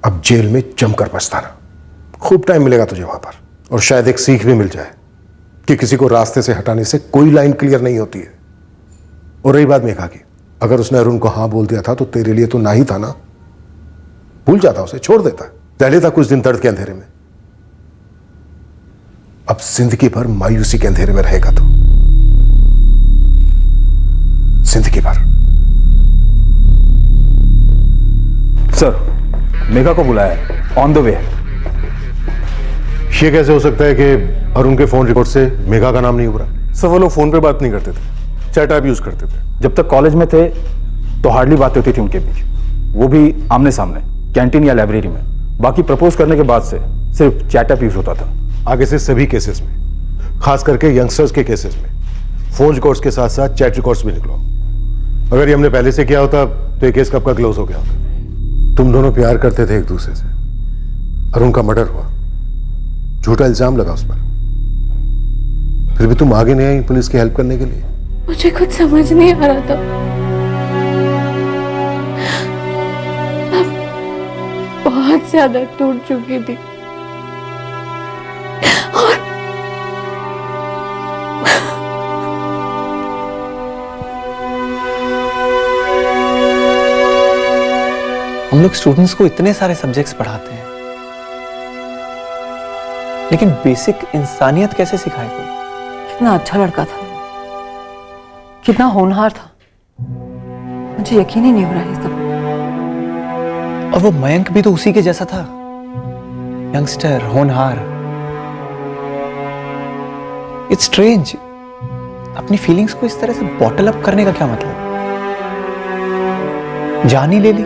अब जेल में जमकर पछताना। खूब टाइम मिलेगा तुझे वहां पर, और शायद एक सीख भी मिल जाए कि किसी को रास्ते से हटाने से कोई लाइन क्लियर नहीं होती है। और रही बात मेघा की, अगर उसने अरुण को हाँ बोल दिया था तो तेरे लिए तो ना ही था ना। भूल जाता, उसे छोड़ देता। पहले था कुछ दिन दर्द के अंधेरे में, अब जिंदगी भर मायूसी के अंधेरे में रहेगा तो जिंदगी भर। सर मेघा को बुलाया है, ऑन द वे है। ये कैसे हो सकता है कि अरुण के फोन रिकॉर्ड से मेघा का नाम नहीं उभरा? सर वो लोग फोन पे बात नहीं करते थे, चैट ऐप यूज करते थे। जब तक कॉलेज में थे तो हार्डली बातें होती थी उनके बीच, वो भी आमने सामने, कैंटीन या लाइब्रेरी में। बाकी प्रपोज करने के बाद से सिर्फ चैट ऐप यूज होता था। आगे से सभी केसेस में, खास करके यंगस्टर्स के केसेस में, फोन रिकॉर्ड्स के साथ साथ चैट रिकॉर्ड्स भी निकलो। अगर ये हमने पहले से किया होता तो ये केस कब का क्लोज हो गया होता। तुम दोनों प्यार करते थे एक दूसरे से, अरुण का मर्डर हुआ, झूठा इल्जाम लगा उस पर, फिर भी तुम आगे नहीं आई पुलिस की हेल्प करने के लिए। मुझे कुछ समझ नहीं आ रहा था। मैं बहुत ज्यादा टूट चुकी थी और हम लोग स्टूडेंट्स को इतने सारे सब्जेक्ट्स पढ़ाते हैं, लेकिन बेसिक इंसानियत कैसे सिखाए कोई? कितना अच्छा लड़का था, कितना होनहार था, मुझे यकीन ही नहीं हो रहा है सब। और वो मयंक भी तो उसी के जैसा था, यंगस्टर, होनहार। इट्स स्ट्रेंज, अपनी फीलिंग्स को इस तरह से बॉटल अप करने का क्या मतलब? जान ही ले ली,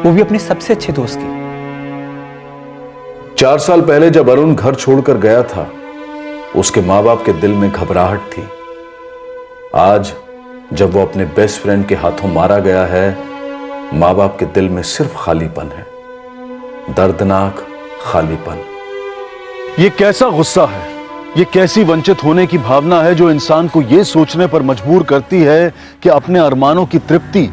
वो भी अपने सबसे अच्छे दोस्त की। 4 साल पहले जब अरुण घर छोड़कर गया था, उसके मां बाप के दिल में घबराहट थी। आज जब वो अपने बेस्ट फ्रेंड के हाथों मारा गया है, मां बाप के दिल में सिर्फ खालीपन है, दर्दनाक खालीपन। ये कैसा गुस्सा है, ये कैसी वंचित होने की भावना है जो इंसान को ये सोचने पर मजबूर करती है कि अपने अरमानों की तृप्ति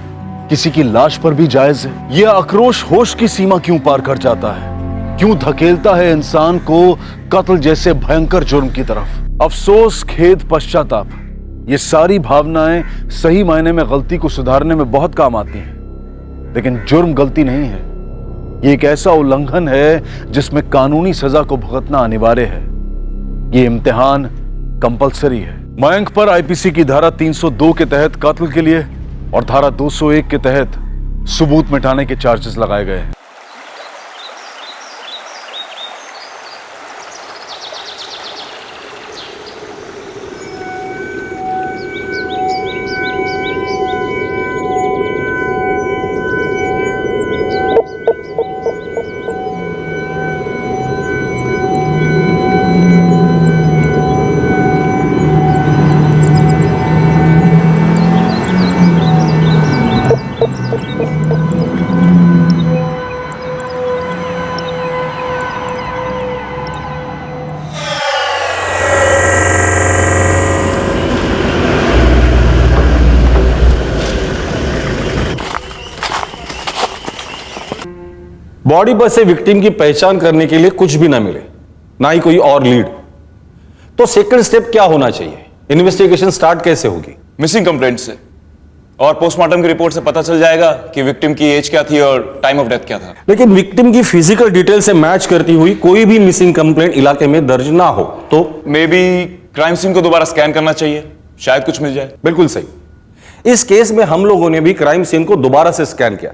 किसी की लाश पर भी जायज है। यह आक्रोश होश की सीमा क्यों पार कर जाता है, क्यों धकेलता है इंसान को कत्ल जैसे भयंकर जुर्म की तरफ। अफसोस, खेद, पश्चाताप, ये सारी भावनाएं सही मायने में गलती को सुधारने में बहुत काम आती हैं, लेकिन जुर्म गलती नहीं है। ये एक ऐसा उल्लंघन है जिसमें कानूनी सजा को भुगतना अनिवार्य है। ये इम्तिहान कंपलसरी है। मयंक पर आईपीसी की धारा 302 के तहत कत्ल के लिए और धारा 201 के तहत सबूत मिटाने के चार्जेस लगाए गए हैं। बॉडी पर से विक्टिम की पहचान करने के लिए कुछ भी ना मिले, ना ही कोई और लीड, तो सेकंड स्टेप क्या होना चाहिए? इन्वेस्टिगेशन स्टार्ट कैसे होगी? मिसिंग कंप्लेंट से और पोस्टमार्टम की रिपोर्ट से पता चल जाएगा कि विक्टिम की एज क्या थी और टाइम ऑफ डेथ क्या था। लेकिन विक्टिम की फिजिकल डिटेल से मैच करती हुई कोई भी मिसिंग कंप्लेंट इलाके में दर्ज ना हो तो मे बी क्राइम सीन को दोबारा स्कैन करना चाहिए, शायद कुछ मिल जाए। बिल्कुल सही। इस केस में हम लोगों ने भी क्राइम सीन को दोबारा से स्कैन किया,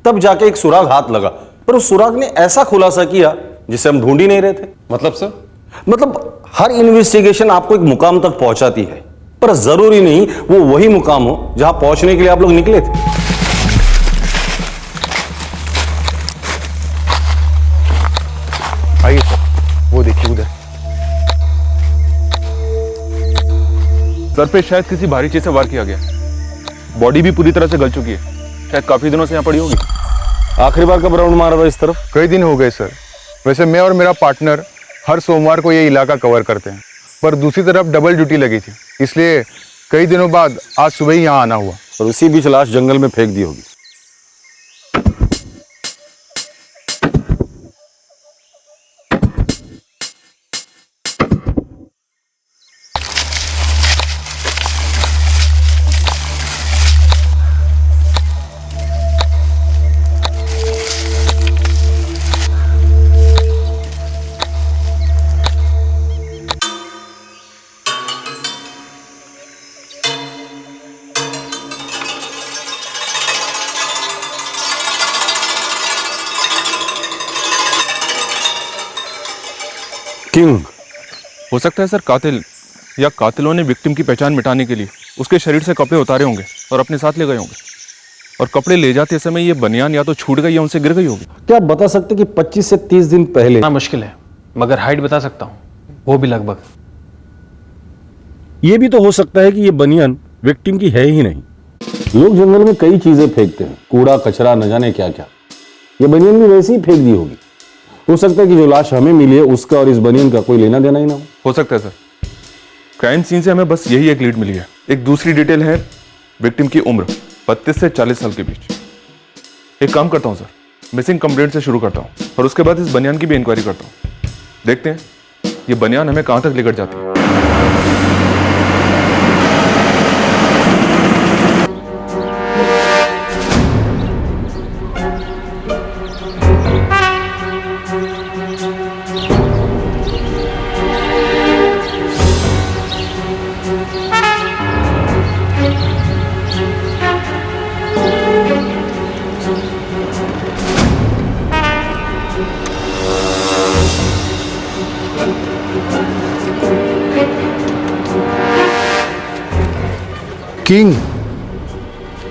तब जाके एक सुराग हाथ लगा, पर उस सुराग ने ऐसा खुलासा किया जिसे हम ढूंढ ही नहीं रहे थे। मतलब सर? मतलब हर इन्वेस्टिगेशन आपको एक मुकाम तक पहुंचाती है, पर जरूरी नहीं वो वही मुकाम हो जहां पहुंचने के लिए आप लोग निकले थे। आइए सर, वो देखिए उधर। सर पे शायद किसी भारी चीज से वार किया गया। बॉडी भी पूरी तरह से गल चुकी है, शायद काफी दिनों से यहाँ पड़ी होगी। आखिरी बार कब राउंड मारा था इस तरफ? कई दिन हो गए सर। वैसे मैं और मेरा पार्टनर हर सोमवार को ये इलाका कवर करते हैं, पर दूसरी तरफ डबल ड्यूटी लगी थी, इसलिए कई दिनों बाद आज सुबह ही यहाँ आना हुआ। और उसी बीच लाश जंगल में फेंक दी होगी। किंग हो सकता है सर कातिल या कातिलों ने विक्टिम की पहचान मिटाने के लिए उसके शरीर से कपड़े उतारे होंगे और अपने साथ ले गए होंगे, और कपड़े ले जाते समय ये बनियान या तो छूट गई या उनसे गिर गई होगी। क्या आप बता सकते कि 25 से 30 दिन पहले? ना मुश्किल है, मगर हाइट बता सकता हूँ, वो भी लगभग। ये भी तो हो सकता है कि ये बनियान विक्टिम की है ही नहीं। लोग जंगल में कई चीजें फेंकते हैं, कूड़ा कचरा न जाने क्या क्या। ये बनियान भी वैसे ही फेंक दी होगी। हो सकता है कि जो लाश हमें मिली है उसका और इस बनियान का कोई लेना देना ही ना हो सकता है सर। क्राइम सीन से हमें बस यही एक लीड मिली है। एक दूसरी डिटेल है विक्टिम की उम्र 32 से 40 साल के बीच। एक काम करता हूँ सर, मिसिंग कंप्लेंट से शुरू करता हूँ और उसके बाद इस बनियान की भी इंक्वायरी करता हूँ। देखते हैं ये बनियान हमें कहाँ तक लेकर जाती है। किंग,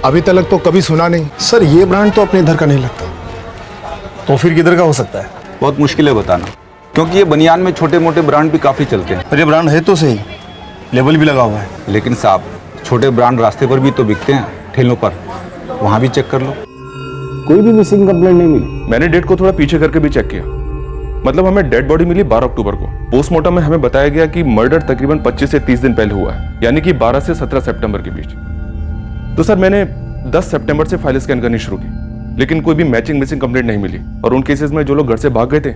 अभी तक तो कभी सुना नहीं सर। ये ब्रांड तो अपने इधर का नहीं लगता। तो फिर किधर का हो सकता है? बहुत मुश्किल है बताना, क्योंकि ये बनियान में छोटे मोटे ब्रांड भी काफ़ी चलते हैं। पर ये ब्रांड है तो सही, लेबल भी लगा हुआ है। लेकिन साहब, छोटे ब्रांड रास्ते पर भी तो बिकते हैं, ठेलों पर, वहाँ भी चेक कर लो। कोई भी मिसिंग कंप्लेंट नहीं मिली। मैंने डेट को थोड़ा पीछे करके भी चेक किया। मतलब हमें डेड बॉडी मिली 12 अक्टूबर को। पोस्टमार्टम में हमें बताया गया कि मर्डर तकरीबन 25 से 30 दिन पहले हुआ है, यानी कि 12 से 17 सितंबर के बीच। तो सर मैंने 10 सितंबर से फाइल स्कैन करनी शुरू की, लेकिन कोई भी मैचिंग मिसिंग कंप्लेंट नहीं मिली। और उन केसेस में जो लोग घर से भाग गए थे,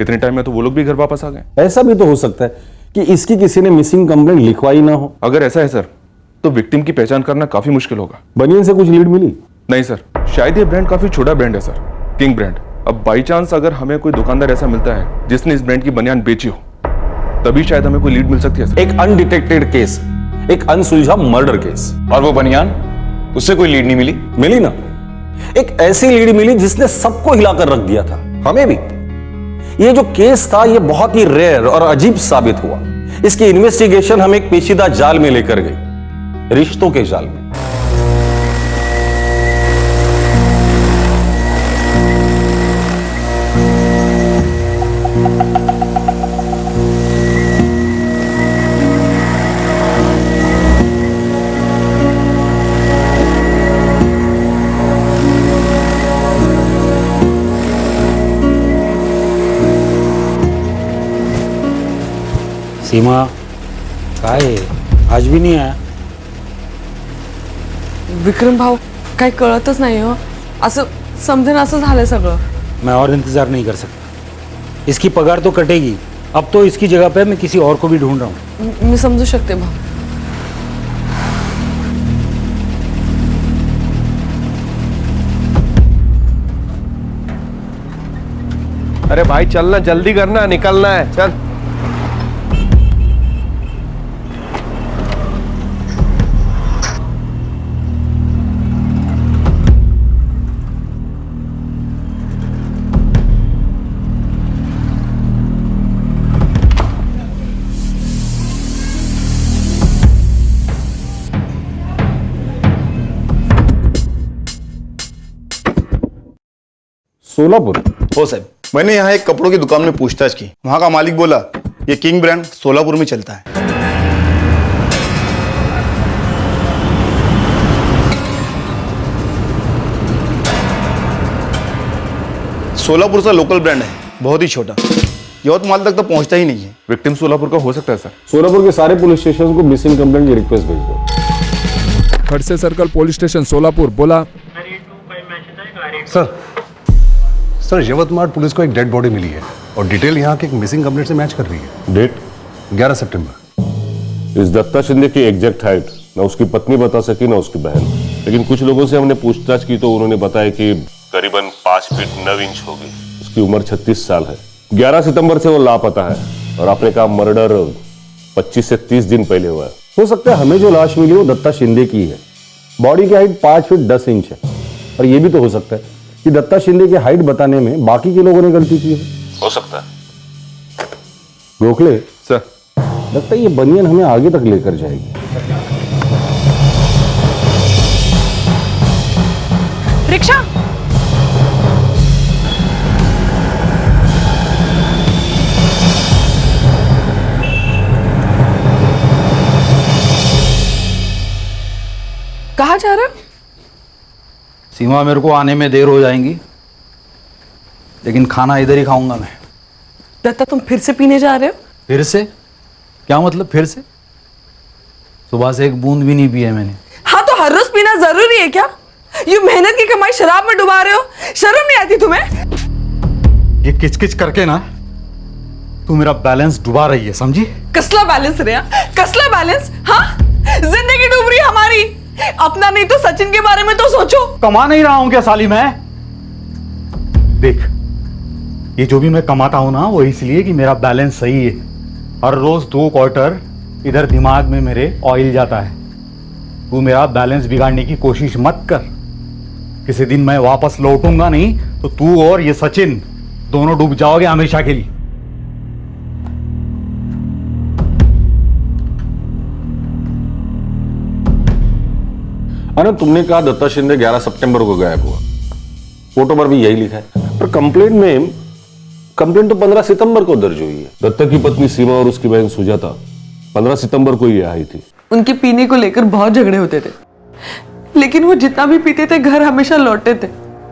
इतने टाइम में तो वो लोग भी घर वापस आ गए। ऐसा भी तो हो सकता है कि इसकी किसी ने मिसिंग कंप्लेंट लिखवाई ना हो? अगर ऐसा है सर तो विक्टिम की पहचान करना काफी मुश्किल होगा। बनियन से कुछ लीड मिली? नहीं सर, शायद ये ब्रांड काफी छोटा ब्रांड है सर, किंग ब्रांड। अब बाई चांस अगर हमें कोई दुकानदार ऐसा मिलता है जिसने इस ब्रांड की बनियान बेची हो, तभी शायद हमें कोई लीड मिल सकती है सर। एक अनडिटेक्टेड केस, एक अनसुलझा मर्डर केस। और वो बनियान, उससे कोई लीड नहीं मिली? मिली ना, एक ऐसी लीड मिली जिसने सबको हिलाकर रख दिया था, हमें भी। ये जो केस था ये बहुत ही रेयर और अजीब साबित हुआ। इसकी इन्वेस्टिगेशन हम एक पेचीदा जाल में लेकर गए, रिश्तों के जाल में। सीमा काय आज भी नहीं आया? विक्रम भाऊ काही कळतच नाही हो, असं समजेन असं झालंय सगळं। मैं और इंतजार नहीं कर सकता, इसकी पगार तो कटेगी। अब तो इसकी जगह पे मैं किसी और को भी ढूंढ रहा हूँ। मी समजू शकते भाऊ। अरे भाई चलना, जल्दी करना, निकलना है, चल। सोलापुर? हो साहब, मैंने यहाँ एक कपड़ों की दुकान में पूछताछ की। वहाँ का मालिक बोला ये किंग ब्रांड सोलापुर में चलता है। सोलापुर का लोकल ब्रांड है, बहुत ही छोटा, यवतमाल तक तो पहुँचता ही नहीं है। विक्टिम सोलापुर का हो सकता है सर। सोलापुर के सारे पुलिस स्टेशन को मिसिंग कंप्लेंट की रिक्वेस्ट भेज दो। Khadse circle police station Solapur. बोला सर यवतमाल पुलिस को एक डेड बॉडी मिली है और डिटेल यहाँ के एक मिसिंग कंप्लेंट से मैच कर रही है। डेट? 11 सितंबर। इस दत्ता शिंदे की एग्जैक्ट हाइट ना उसकी पत्नी बता सकी ना उसकी बहन, लेकिन कुछ लोगों से हमने पूछताछ की तो उन्होंने बताया कि करीबन 5 फीट 9 इंच होगी। उसकी उम्र 36 साल है। 11 सितंबर से वो लापता है और आपने कहा मर्डर 25 से 30 दिन पहले हुआ है। हो सकता है हमें जो लाश मिली वो दत्ता शिंदे की है। बॉडी की हाइट 5 फीट 10 इंच है और ये भी तो हो सकता है कि दत्ता शिंदे की हाइट बताने में बाकी के लोगों ने गलती की हो सकता है। गोखले सर, लगता है ये बनियान हमें आगे तक लेकर जाएगी। रिक्शा। कहाँ जा रहे हो? सीमा, मेरे को आने में देर हो जाएंगी, लेकिन खाना इधर ही खाऊंगा मैं। दत्ता, तुम फिर से पीने जा रहे हो? फिर से? क्या मतलब फिर से? सुबह से एक बूंद भी नहीं पी है मैंने। हाँ तो हर रोज पीना जरूरी है क्या? ये मेहनत की कमाई शराब में डुबा रहे हो, शर्म नहीं आती तुम्हें? ये किचकिच करके ना तू मेरा बैलेंस डुबा रही है, समझी? कसला बैलेंस रे? कसला बैलेंस? हाँ, जिंदगी डूब रही हमारी। अपना नहीं तो सचिन के बारे में तो सोचो। कमा नहीं रहा हूं क्या साली मैं? देख, ये जो भी मैं कमाता हूं ना वो इसलिए कि मेरा बैलेंस सही है। हर रोज 2 क्वार्टर इधर दिमाग में मेरे ऑयल जाता है। तू मेरा बैलेंस बिगाड़ने की कोशिश मत कर। किसी दिन मैं वापस लौटूंगा नहीं तो तू और ये सचिन दोनों डूब जाओगे हमेशा के लिए। अरे तुमने कहा दत्ता शिंदे 11 सितंबर को गायब हुआ, फोटो पर भी यही लिखा है, पर कंप्लेंट तो 15 सितंबर को दर्ज हुई है। दत्ता की पत्नी सीमा और उसकी बहन सुजाता 15 सितंबर को ही आई थी। उनके पीने को लेकर बहुत झगड़े होते थे, लेकिन वो जितना भी पीते थे घर हमेशा लौटते थे,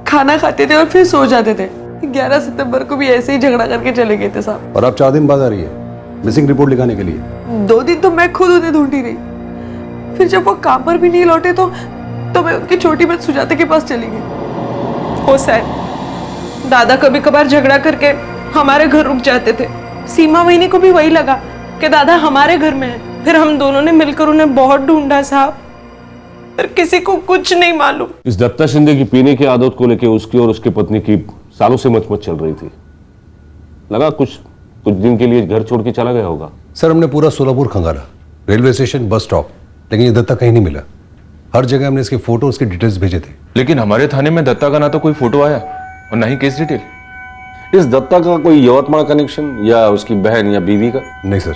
खाना खाते थे और फिर सो जाते थे। 11 सितंबर को भी ऐसे ही झगड़ा करके चले गए थे साहब। और अब 4 दिन बाद आ रही है मिसिंग रिपोर्ट लिखाने के लिए। 2 दिन तो मैं खुद उन्हें ढूंढती रही, फिर जब वो काम पर भी नहीं लौटे तो मैं उनकी छोटी बहन सुजाता के पास चली गई। हो सर, दादा कभी कभार झगड़ा करके हमारे घर रुक जाते थे। सीमा वहीनी को भी वही लगा कि दादा हमारे घर में है। फिर हम दोनों ने मिलकर उन्हें बहुत ढूंढा साहब, पर किसी को कुछ नहीं मालूम। इस दत्ता शिंदे की पीने की आदत को लेकर उसकी और उसकी पत्नी की सालों से मचमच चल रही थी। लगा कुछ दिन के लिए घर छोड़ के चला गया होगा। सर हमने पूरा सोलापुर खंगाला, रेलवे स्टेशन, बस स्टॉप, लेकिन ये दत्ता कहीं नहीं मिला। हर जगह हमने इसके फोटो, उसके डिटेल्स भेजे थे। लेकिन हमारे थाने में दत्ता का ना तो कोई फोटो आया और ना ही केस डिटेल। इस दत्ता का कोई यवतमाल कनेक्शन या उसकी बहन या बीवी का? नहीं सर।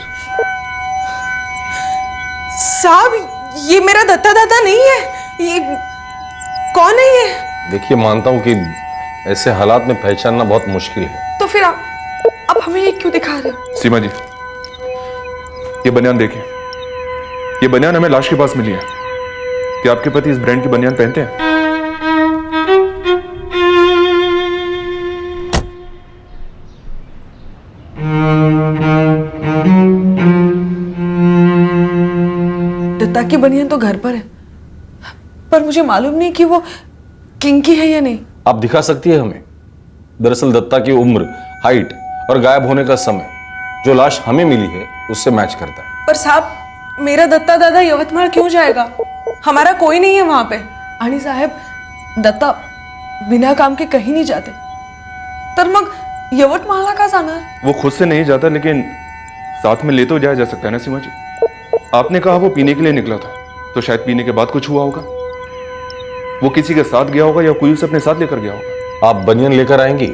साहब ये मेरा दत्ता दादा नहीं है। ये कौन है ये? देखिए, मानता हूं कि ऐसे हालात में पहचानना बहुत मुश्किल है। तो फिर अब हमें ये क्यों दिखा रहे हो? सीमा जी, ये बनियान देखिए। ये बनियान हमें लाश के पास मिली है। क्या आपके पति इस ब्रांड की बनियान पहनते हैं? दत्ता की बनियान तो घर पर है, पर मुझे मालूम नहीं कि वो किंग की है या नहीं। आप दिखा सकती है हमें? दरअसल दत्ता की उम्र, हाइट और गायब होने का समय जो लाश हमें मिली है उससे मैच करता है। पर साहब, मेरा दत्ता दादा यवतमाळ क्यों जाएगा? हमारा कोई नहीं है वहां पे। आणि साहेब, दत्ता बिना काम के कहीं नहीं जाते, तर मग यवतमाळला का जाणार? वो खुद से नहीं जाता, लेकिन साथ में ले तो जाया जा सकता है ना सीमा जी। आपने कहा वो पीने के लिए निकला था, तो शायद पीने के बाद कुछ हुआ होगा। वो किसी के साथ गया होगा या कोई उसे अपने साथ लेकर गया होगा। आप बनियान लेकर आएंगी?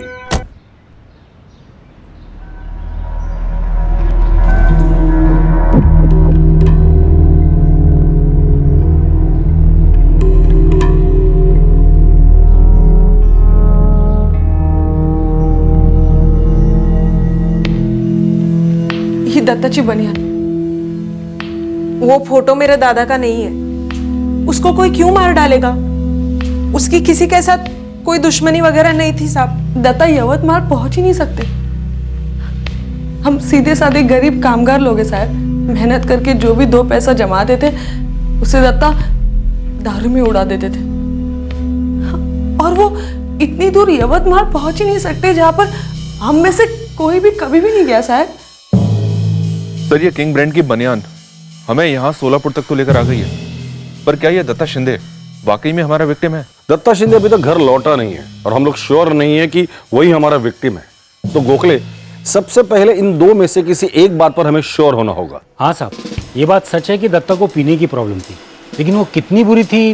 ही दत्ताची बनियान, वो फोटो मेरे दादा का नहीं है। उसको कोई क्यों मार डालेगा? उसकी किसी के साथ कोई दुश्मनी वगैरह नहीं थी साहब। दत्ता यवतमाळ पहुंच ही नहीं सकते। हम सीधे साधे गरीब कामगार लोग हैं साहब। मेहनत करके जो भी 2 पैसा जमाते थे उसे दत्ता दारू में उड़ा देते थे। और वो इतनी दूर यवतमाळ पहुंच ही नहीं सकते जहां पर हम में से कोई भी कभी भी नहीं गया साहब। सर, ये किंग ब्रांड की बनियान हमें यहाँ सोलापुर तक तो लेकर आ गई है, पर क्या ये दत्ता शिंदे वाकई में हमारा विक्टिम है? दत्ता शिंदे अभी तक घर लौटा नहीं है और हम लोग श्योर नहीं है कि वही हमारा विक्टिम है। तो गोखले, सबसे पहले इन 2 में से किसी एक बात पर हमें श्योर होना होगा। हाँ साहब, ये बात सच है कि दत्ता को पीने की प्रॉब्लम थी, लेकिन वो कितनी बुरी थी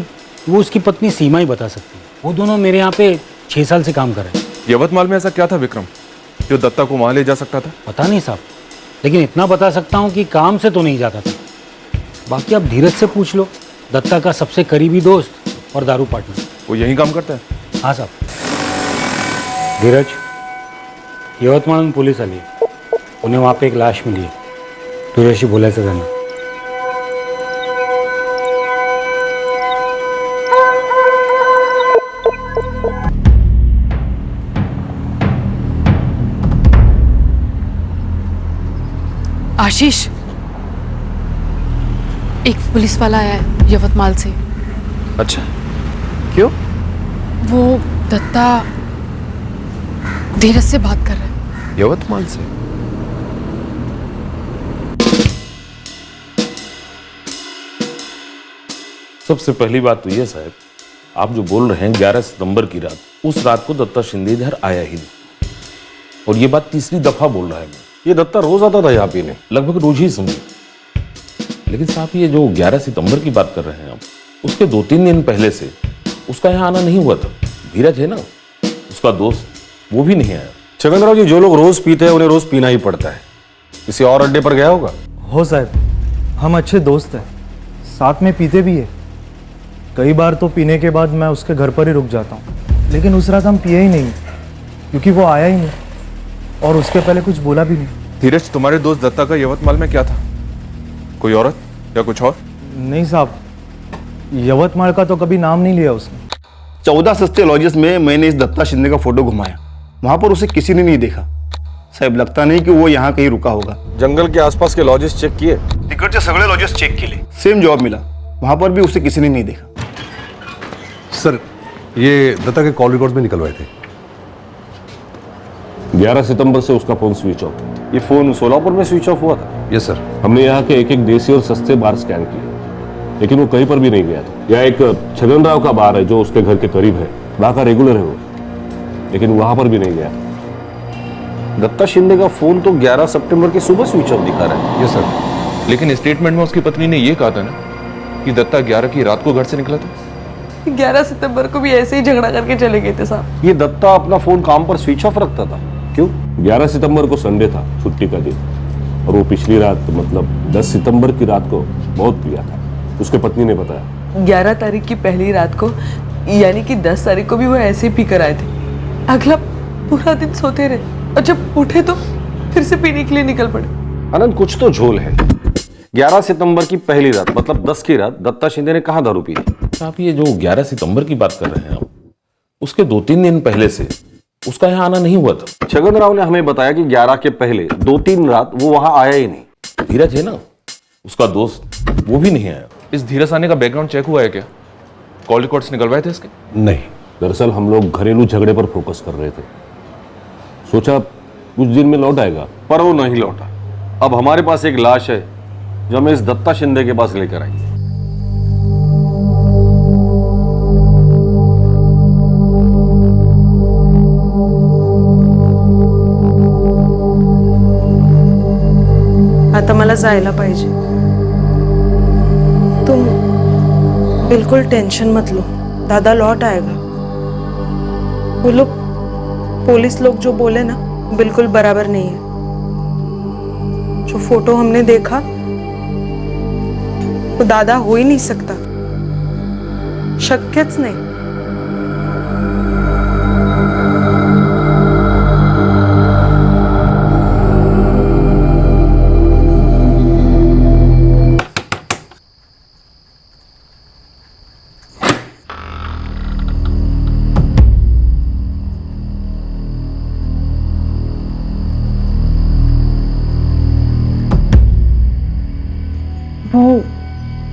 वो उसकी पत्नी सीमा ही बता सकती है। वो दोनों मेरे यहाँ पे 6 साल से काम कर रहे हैं। यवतमाल में ऐसा क्या था विक्रम जो दत्ता को वहां ले जा सकता था? पता नहीं साहब, लेकिन इतना बता सकता हूँ कि काम से तो नहीं जाता था। बाकी आप धीरज से पूछ लो, दत्ता का सबसे करीबी दोस्त और दारू पार्टनर। वो यही काम करता है? हाँ साहब। धीरज, यवतमाळ पोलीस आली, उन्हें वहाँ पे एक लाश मिली है, तुझ्याशी बोलायचं त्यांना। आशीष, एक पुलिस वाला आया है यवतमाल से। अच्छा, क्यों? वो दत्ता धीरज से बात कर रहा है। यवतमाल से? सबसे पहली बात तो ये साहब, आप जो बोल रहे हैं 11 सितंबर की रात, उस रात को दत्ता शिंदे इधर आया ही नहीं। और ये बात तीसरी दफा बोल रहा है मैं। ये दत्ता रोज आता था यहाँ पीने, लगभग रोज ही समझे। लेकिन साहब, ये जो 11 सितंबर की बात कर रहे हैं आप, उसके 2-3 दिन पहले से उसका यहाँ आना नहीं हुआ था। धीरज है ना उसका दोस्त, वो भी नहीं आया। छगनराव जी, जो लोग रोज पीते हैं उन्हें रोज पीना ही पड़ता है। किसी और अड्डे पर गया होगा? हो साहब, हम अच्छे दोस्त हैं, साथ में पीते भी है। कई बार तो पीने के बाद मैं उसके घर पर ही रुक जाता हूँ, लेकिन उस रात हम पिए ही नहीं क्योंकि वो आया ही नहीं और उसके पहले कुछ बोला भी नहीं। धीरज, तुम्हारे दोस्त दत्ता का यवतमाल में क्या था? कोई औरत या कुछ और? नहीं साहब, यवतमाल का तो कभी नाम नहीं लिया उसने। 14 सस्ते लॉजेस में मैंने इस दत्ता शिंदे का फोटो घुमाया, वहां पर उसे किसी ने नहीं देखा। साहब, लगता नहीं कि वो यहाँ कहीं रुका होगा। जंगल के आसपास के लॉजेस चेक किए? तिकडचे सगळे लॉजेस चेक केले, सेम जवाब मिला, वहां पर भी उसे किसी ने नहीं देखा। सर, ये दत्ता के कॉल रिकॉर्ड्स में निकलवाए थे। 11 सितंबर से उसका फोन स्विच ऑफ। ये फोन सोलापुर में स्विच ऑफ हुआ था? Yes sir. हमने यहाँ के एक एक देसी और सस्ते बार स्कैन किए, लेकिन वो कहीं पर भी नहीं गया था। यहाँ एक छगन राव का बार है जो उसके घर के करीब है, वहाँ का रेगुलर है वो, लेकिन वहां पर भी नहीं गया। दत्ता शिंदे का फोन तो 11 सितंबर की सुबह स्विच ऑफ दिखा रहा है। यस सर, लेकिन स्टेटमेंट में उसकी पत्नी ने ये कहा था ना कि दत्ता 11 की रात को घर से निकला था। 11 सितंबर को भी ऐसे ही झगड़ा करके चले गए थे साहब। ये दत्ता अपना फोन काम पर स्विच ऑफ रखता था, क्यों? 11 सितंबर को संडे था, छुट्टी का दिन, और वो पिछली रात मतलब 10 सितंबर की रात को बहुत पिया था, उसके पत्नी ने बताया। 11 तारीख की पहली रात को यानी कि 10 तारीख को भी वो ऐसे ही पी कर आए थे। अगला पूरा दिन सोते रहे और जब उठे तो फिर से पीने के लिए निकल पड़े। आनंद, कुछ तो झोल है। 11 सितंबर की पहली रात मतलब 10 की रात दत्ता शिंदे ने कहाँ दारू पी? आप ये जो 11 सितंबर की बात कर रहे हैं आप, उसके 2-3 दिन पहले से उसका यहाँ आना नहीं हुआ था। छगन राव ने हमें बताया कि 11 के पहले 2-3 रात वो वहां आया ही नहीं। धीरज है ना उसका दोस्त, वो भी नहीं आया। इस धीरज आने का बैकग्राउंड चेक हुआ है क्या? कॉल रिकॉर्ड्स निकलवाए थे इसके? नहीं, दरअसल हम लोग घरेलू झगड़े पर फोकस कर रहे थे, सोचा कुछ दिन में लौट आएगा, पर वो नहीं लौटा। अब हमारे पास एक लाश है जो हमें इस दत्ता शिंदे के पास लेकर आई है। आता मला जायला पाहिजे। तुम बिल्कुल टेंशन मत लो, दादा लौट आएगा। वो लोग पुलिस लोग जो बोले ना बिल्कुल बराबर नहीं है। जो फोटो हमने देखा वो दादा हो ही नहीं सकता, शक्यच नाही।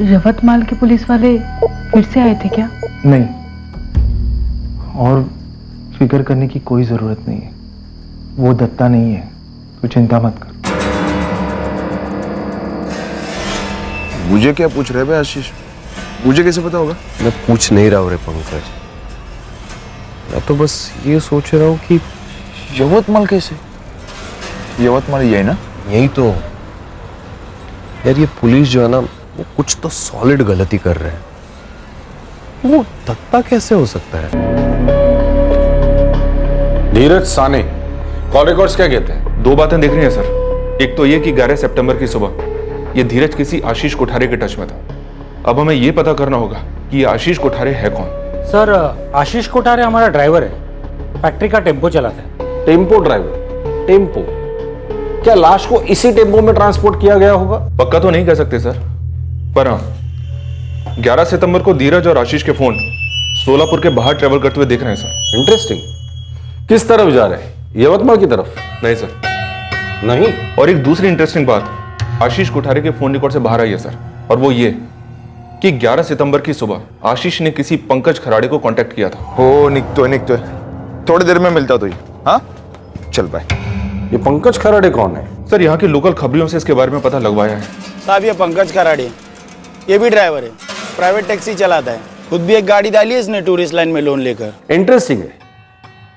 यवतमाल के पुलिस वाले फिर से आए थे क्या? नहीं, और फिक्र करने की कोई जरूरत नहीं है। वो दत्ता नहीं है, तू चिंता मत कर। मुझे क्या पूछ रहे भाई आशीष? मुझे कैसे पता होगा? मैं पूछ नहीं रहा हूँ रे पंकज, मैं तो बस ये सोच रहा हूँ कि यवतमाल कैसे? यवतमाल ये है ना? यही तो यार, ये पुलिस जो है ना वो कुछ तो सॉलिड गलती कर रहे हैं। वो दत्ता कैसे हो सकता है? धीरज साने, कॉल रिकॉर्ड्स क्या कहते हैं? 2 बातें देख रही हैं सर। एक तो ये कि 11 सितंबर की सुबह ये धीरज किसी आशीष कोठारे के टच में था। अब हमें ये पता करना होगा कि ये आशीष कोठारे है कौन। सर, आशीष कोठारे हमारा ड्राइवर है, फैक्ट्री का टेम्पो चलाता है। Tempo driver? टेम्पो? क्या लाश को इसी टेम्पो में ट्रांसपोर्ट किया गया होगा? पक्का तो नहीं कह सकते सर, पर हाँ 11 सितंबर को धीरज और आशीष के फोन सोलापुर के बाहर ट्रेवल करते हुए देख रहे हैं सर। इंटरेस्टिंग। किस तरफ जा रहे हैं? यवतमाल की तरफ? नहीं सर। नहीं? और एक दूसरी इंटरेस्टिंग बात आशीष कोठारे के फोन रिकॉर्ड से बाहर आई है सर, और वो ये कि 11 सितंबर की सुबह आशीष ने किसी पंकज खराड़े को कांटेक्ट किया था। हो निकतो थोड़ी देर में मिलता तो ही। हाँ चल बाय। ये पंकज खराड़े कौन है? सर, यहाँ के लोकल खबरियों से इसके बारे में पता लगवाया है। साहब, ये पंकज खराड़े, ये भी ड्राइवर है, प्राइवेट टैक्सी चलाता है, खुद भी एक गाड़ी डाली है इसने टूरिस्ट लाइन में लोन लेकर। इंटरेस्टिंग है,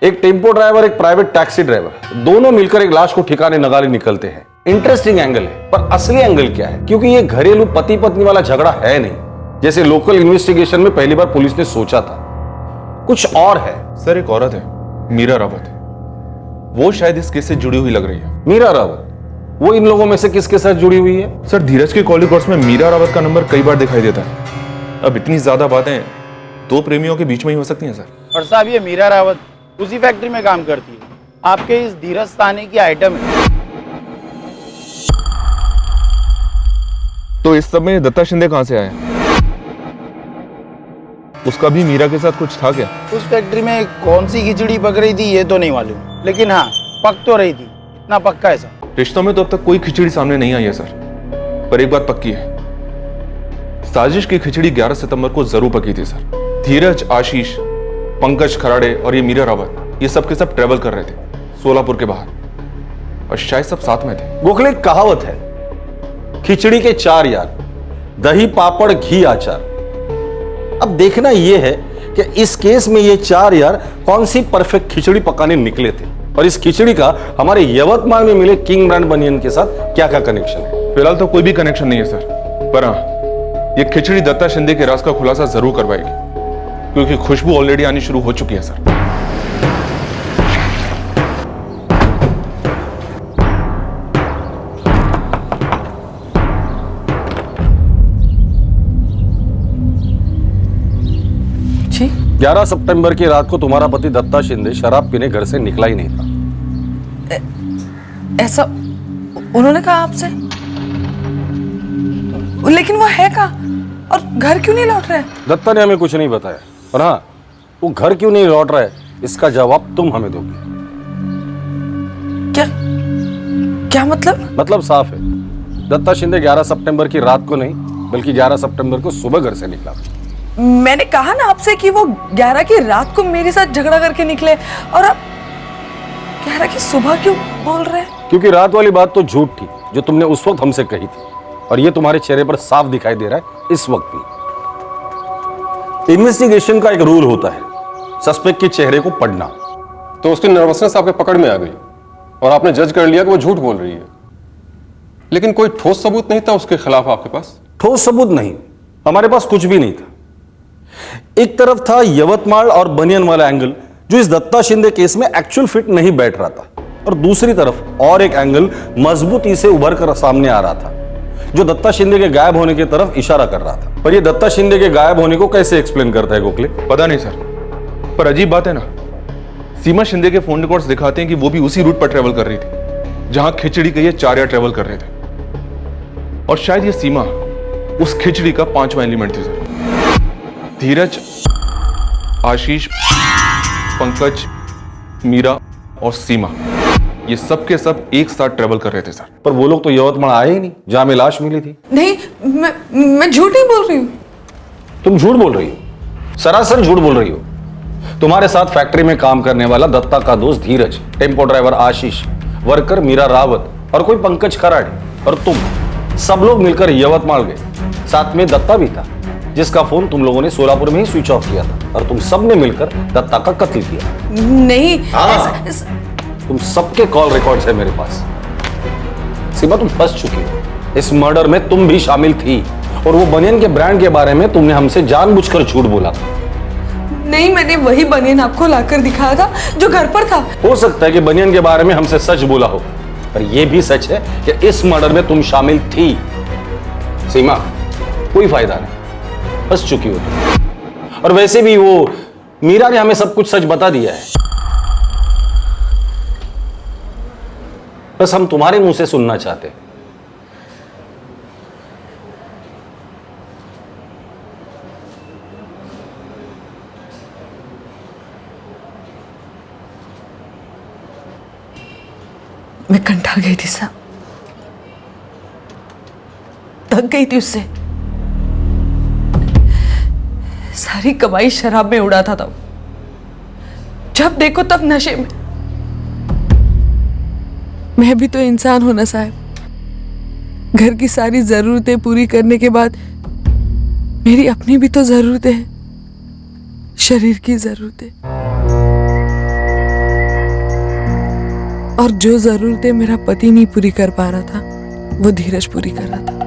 एक टेम्पो ड्राइवर, एक प्राइवेट टैक्सी ड्राइवर, दोनों मिलकर एक लाश को ठिकाने नगाले निकलते हैं। इंटरेस्टिंग एंगल है, पर असली एंगल क्या है? क्योंकि ये घरेलू पति पत्नी वाला झगड़ा है नहीं, जैसे लोकल इन्वेस्टिगेशन में पहली बार पुलिस ने सोचा था। कुछ और है। सर, एक औरत है, मीरा रावत, वो शायद इस केस से जुड़ी हुई लग रही है। मीरा रावत? वो इन लोगों में से किसके साथ जुड़ी हुई है? सर, धीरज के कॉल रिकॉर्ड्स में मीरा रावत का नंबर कई बार दिखाई देता है। अब इतनी ज्यादा बातें 2 प्रेमियों के बीच में ही हो सकती हैं सर। और साहब, ये मीरा रावत उसी फैक्ट्री में काम करती है, आपके इस धीरज साने की आइटम है। तो इस सब में दत्ता शिंदे कहां से आया? उसका भी मीरा के साथ कुछ था क्या? उस फैक्ट्री में कौन सी खिचड़ी पक रही थी ये तो नहीं मालूम, लेकिन हाँ पक तो रही थी, इतना पक्का है सर। रिश्तों में तो अब तक कोई खिचड़ी सामने नहीं आई है सर, पर एक बात पक्की है, साजिश की खिचड़ी 11 सितंबर को जरूर पकी थी सर। धीरज, आशीष, पंकज खराड़े और ये मीरा रावत, ये सब के सब ट्रेवल कर रहे थे सोलापुर के बाहर, और शायद सब साथ में थे। गोखले, एक कहावत है, खिचड़ी के 4 यार, दही पापड़ घी अचार। अब देखना यह है कि इस केस में ये 4 यार कौन सी परफेक्ट खिचड़ी पकाने निकले थे और इस खिचड़ी का हमारे यवतमाल में मिले किंग ब्रांड बनियन के साथ क्या क्या कनेक्शन है। फिलहाल तो कोई भी कनेक्शन नहीं है सर, पर हाँ, ये खिचड़ी दत्ता शिंदे के राज का खुलासा जरूर करवाएगी, क्योंकि खुशबू ऑलरेडी आनी शुरू हो चुकी है सर। जी? 11 सितंबर की रात को तुम्हारा पति दत्ता शिंदे शराब पीने घर से निकला ही नहीं था। ऐसा उन्होंने कहा आपसे? लेकिन वो है कहाँ और घर क्यों नहीं लौट रहा है? दत्ता ने हमें कुछ नहीं बताया, और हाँ, वो घर क्यों नहीं लौट रहा है इसका जवाब तुम हमें दोगे। क्या मतलब? मतलब साफ है, दत्ता शिंदे 11 सितंबर की रात को नहीं बल्कि 11 सितंबर को सुबह घर से निकला। मैंने कहा ना आपसे कि वो 11 की रात को मेरे साथ झगड़ा करके निकले, और अब 11 की सुबह क्यों बोल रहे हैं? क्योंकि रात वाली बात तो झूठ थी जो तुमने उस वक्त हमसे कही थी, और ये तुम्हारे चेहरे पर साफ दिखाई दे रहा है इस वक्त भी। इन्वेस्टिगेशन का एक रूल होता है, सस्पेक्ट के चेहरे को पढ़ना। तो उसकी नर्वसनेस आपके पकड़ में आ गई और आपने जज कर लिया कि वो झूठ बोल रही है, लेकिन कोई ठोस सबूत नहीं था उसके खिलाफ आपके पास? ठोस सबूत नहीं, हमारे पास कुछ भी नहीं था। एक तरफ था यवतमाल और बनियन वाला एंगल जो इस दत्ता शिंदे केस में एक्चुअल फिट नहीं बैठ रहा था, और दूसरी तरफ और एक एंगल मजबूती से उभर कर सामने आ रहा था जो दत्ता शिंदे के गायब होने की तरफ इशारा कर रहा था। पर ये दत्ता शिंदे के गायब होने को कैसे एक्सप्लेन करता है गोखले? पता नहीं सर, पर अजीब बात है ना, सीमा शिंदे के फोन रिकॉर्ड्स दिखाते हैं कि वो भी उसी रूट पर ट्रेवल कर रही थी जहां खिचड़ी के ये 4 यार ट्रेवल कर रहे थे, और शायद ये सीमा उस खिचड़ी का 5वां एलिमेंट थी सर। धीरज, आशीष, पंकज, मीरा और सीमा, ये सब के सब एक साथ ट्रेवल कर रहे थे सर। पर वो लोग तो यवतमाल आए ही नहीं जहां में लाश मिली थी। नहीं, मैं झूठ नहीं बोल रही हूँ। तुम झूठ बोल रही हो, सरासर झूठ बोल रही हो। तुम्हारे साथ फैक्ट्री में काम करने वाला दत्ता का दोस्त धीरज, टेम्पो ड्राइवर आशीष, वर्कर मीरा रावत और कोई पंकज खराड़े और तुम सब लोग मिलकर यवतमाल गए। साथ में दत्ता भी था जिसका फोन तुम लोगों ने सोलापुर में ही स्विच ऑफ किया था, और तुम सब ने मिलकर दत्ता का कत्ल किया। नहीं, तुम सबके कॉल रिकॉर्ड्स है मेरे पास। सीमा, तुम फंस चुकी हो, इस मर्डर में तुम भी शामिल थी, और वो बनियन के ब्रांड के बारे में तुमने हमसे जानबूझकर झूठ बोला था। नहीं, मैंने वही बनियन आपको लाकर दिखाया था जो घर पर था। हो सकता है कि बनियन के बारे में हमसे सच बोला हो, पर यह भी सच है कि इस मर्डर में तुम शामिल थी। सीमा, कोई फायदा नहीं, फंस चुकी हो तुम। और वैसे भी वो मीरा ने हमें सब कुछ सच बता दिया है, बस हम तुम्हारे मुंह से सुनना चाहते हैं। मैं कंठा गई थी साहब, थक गई थी उससे। सारी कमाई शराब में उड़ाता था, जब देखो तब नशे में। मैं भी तो इंसान हूं ना साहब, घर की सारी जरूरतें पूरी करने के बाद मेरी अपनी भी तो जरूरतें हैं, शरीर की जरूरतें। और जो जरूरतें मेरा पति नहीं पूरी कर पा रहा था वो धीरज पूरी कर रहा था।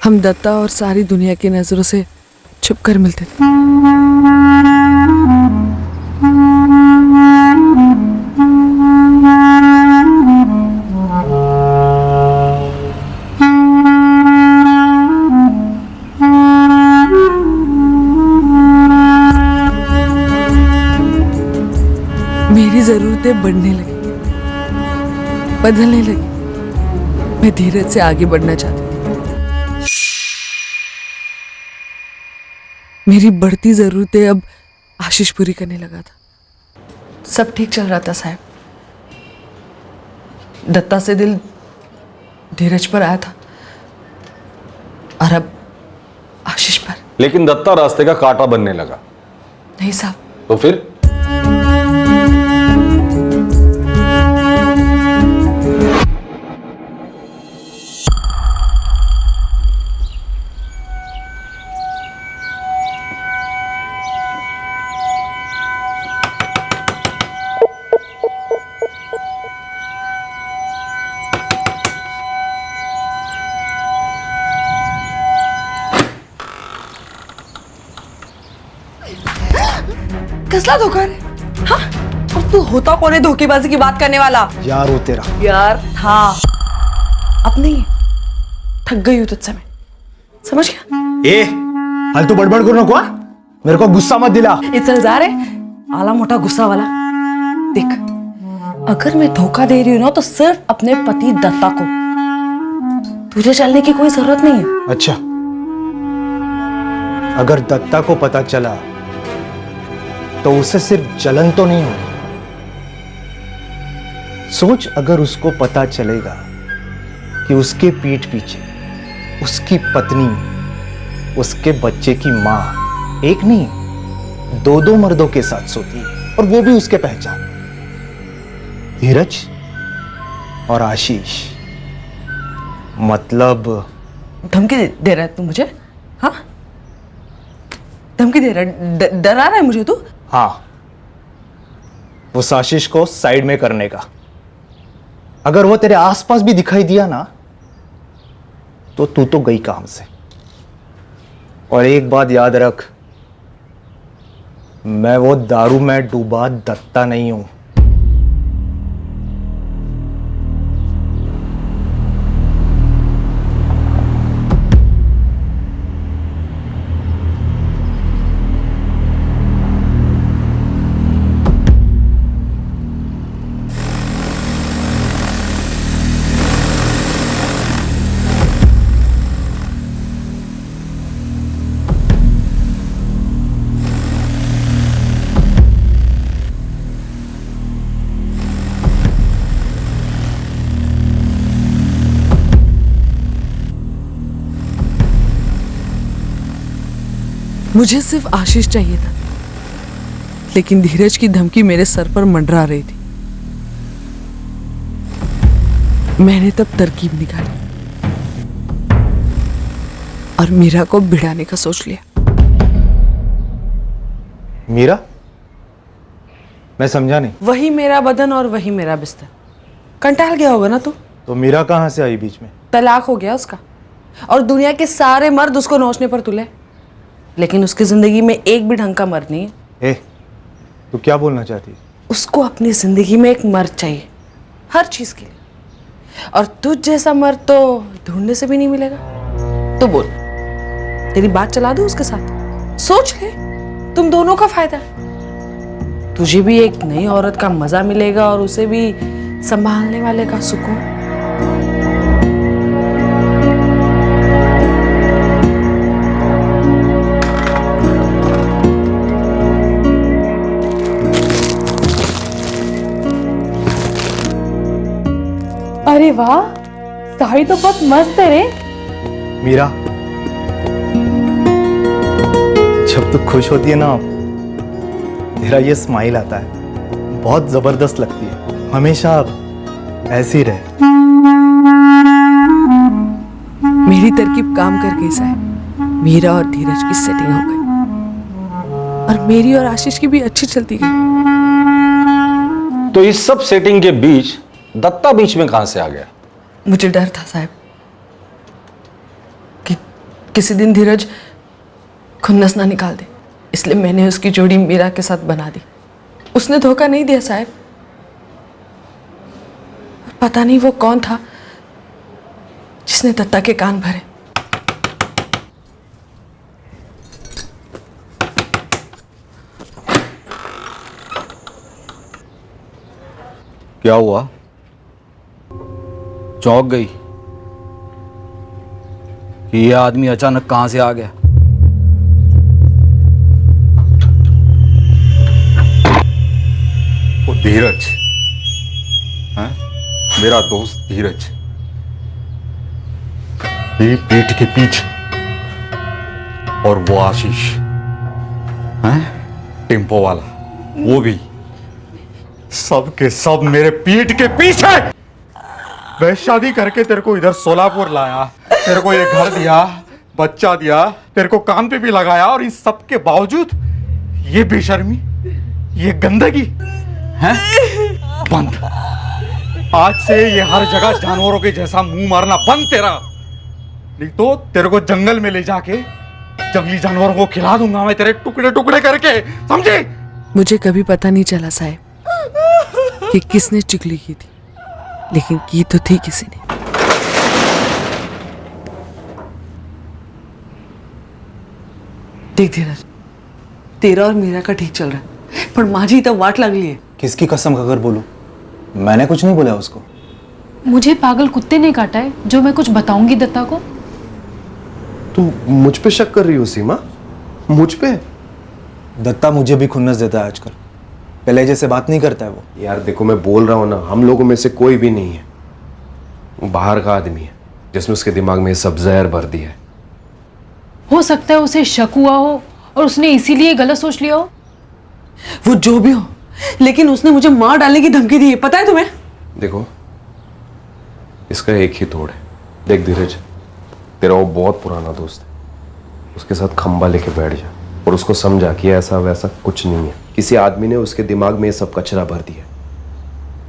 हम दत्ता और सारी दुनिया की नजरों से छुपकर मिलते थे। मेरी जरूरतें बढ़ने लगी, बदलने लगी। मैं धीरज से आगे बढ़ना चाहती थी। मेरी बढ़ती जरूरतें अब आशीष पूरी करने लगा था। सब ठीक चल रहा था साहब। दत्ता से दिल धीरज पर आया था और अब आशीष पर। लेकिन दत्ता रास्ते का कांटा बनने लगा। नहीं साहब। तो फिर कसला धोखा रे? हाँ? और तू होता कौन है धोखेबाजी की बात करने वाला? यार वो तेरा यार था, अब नहीं है। थक गई हूं तुझसे मैं, समझ गया? ए हाल तू बड़बड़ करू नको, मेरे को गुस्सा मत दिला। ये चल जा रे आला मोटा गुस्सा वाला। देख, अगर मैं धोखा दे रही हूं ना तो सिर्फ अपने पति दत्ता को। तुझे चलने की कोई जरूरत नहीं है। अच्छा, अगर दत्ता को पता चला तो उसे सिर्फ जलन तो नहीं होगी। सोच, अगर उसको पता चलेगा कि उसके पीठ पीछे उसकी पत्नी, उसके बच्चे की मां एक नहीं दो मर्दों के साथ सोती है, और वो भी उसके पहचान, धीरज और आशीष। मतलब धमकी दे रहा है तू मुझे? हाँ, धमकी दे रहा है, डरा रहा है मुझे तू? हाँ, उस आशीष को साइड में करने का। अगर वो तेरे आसपास भी दिखाई दिया ना तो तू तो गई काम से। और एक बात याद रख, मैं वो दारू में डूबा दत्ता नहीं हूं। मुझे सिर्फ आशीष चाहिए था, लेकिन धीरज की धमकी मेरे सर पर मंडरा रही थी। मैंने तब तरकीब निकाली और मीरा को भिड़ाने का सोच लिया। मीरा? मैं समझा नहीं। वही मेरा बदन और वही मेरा बिस्तर। कंटाल गया होगा ना तू? तो मीरा कहां से आई बीच में? तलाक हो गया उसका, और दुनिया के सारे मर्द उसको नोचने पर तुले, लेकिन उसकी जिंदगी में एक भी ढंग का मर्द नहीं है। ए, तू क्या बोलना चाहती है? उसको अपनी जिंदगी में एक मर्द चाहिए, हर चीज के लिए। और तुझ जैसा मर्द तो ढूंढने से भी नहीं मिलेगा। तो बोल, तेरी बात चला दूं उसके साथ? सोच ले, तुम दोनों का फायदा है। तुझे भी एक नई औरत का मजा मिलेगा और उसे भी संभालने वाले का सुकून। अरे वाह, साड़ी तो बहुत मस्त है रे। मीरा, जब तू खुश होती है ना, तेरा ये स्माइल आता है, बहुत जबरदस्त लगती है। हमेशा ऐसी रहे। मेरी तरकीब काम कर गई साहब। मीरा और धीरज की सेटिंग हो गई, और मेरी और आशीष की भी अच्छी चलती गई। तो इस सब सेटिंग के बीच दत्ता बीच में कहां से आ गया? मुझे डर था साहब कि किसी दिन धीरज खुन्नस ना निकाल दे, इसलिए मैंने उसकी जोड़ी मीरा के साथ बना दी। उसने धोखा नहीं दिया साहब। पता नहीं वो कौन था जिसने दत्ता के कान भरे। क्या हुआ? चौंक गई कि ये आदमी अचानक कहां से आ गया? धीरज, हैं? मेरा दोस्त धीरज, ये पीठ के पीछे, और वो आशीष, हैं? टेम्पो वाला, वो भी, सब के सब मेरे पीठ के पीछे। मैं शादी करके तेरे को इधर सोलापुर लाया, तेरे को ये घर दिया, बच्चा दिया, तेरे को काम पे भी लगाया, और इन सब के बावजूद ये बेशर्मी, ये गंदगी है बंद। आज से ये हर जगह जानवरों के जैसा मुंह मारना बंद तेरा, नहीं तो तेरे को जंगल में ले जाके जंगली जानवरों को खिला दूंगा मैं, तेरे टुकड़े टुकड़े करके, समझे? मुझे कभी पता नहीं चला साहब कि किसने चुगली की थी, लेकिन की तो थी किसी ने। देख धीरज, तेरा और मीरा का ठीक चल रहा है, पर माझी तो वाट लगली है। किसकी कसम खाकर बोलूं? मैंने कुछ नहीं बोला उसको। मुझे पागल कुत्ते ने काटा है जो मैं कुछ बताऊंगी दत्ता को। तू मुझ पे शक कर रही हो सीमा? मुझ पे? दत्ता मुझे भी खुन्नस देता है आजकल, पहले जैसे बात नहीं करता है वो। यार देखो, मैं बोल रहा हूँ ना, हम लोगों में से कोई भी नहीं है, वो बाहर का आदमी है जिसने उसके दिमाग में ये सब जहर भर दिया है। हो सकता है उसे शक हुआ हो और उसने इसीलिए गलत सोच लिया हो। वो जो भी हो, लेकिन उसने मुझे मार डालने की धमकी दी है, पता है तुम्हें? देखो, इसका एक ही तोड़ है। देख धीरज, तेरा वो बहुत पुराना दोस्त है, उसके साथ खंबा लेके बैठ जा और उसको समझा कि ऐसा वैसा कुछ नहीं है, किसी आदमी ने उसके दिमाग में ये सब कचरा भर दिया।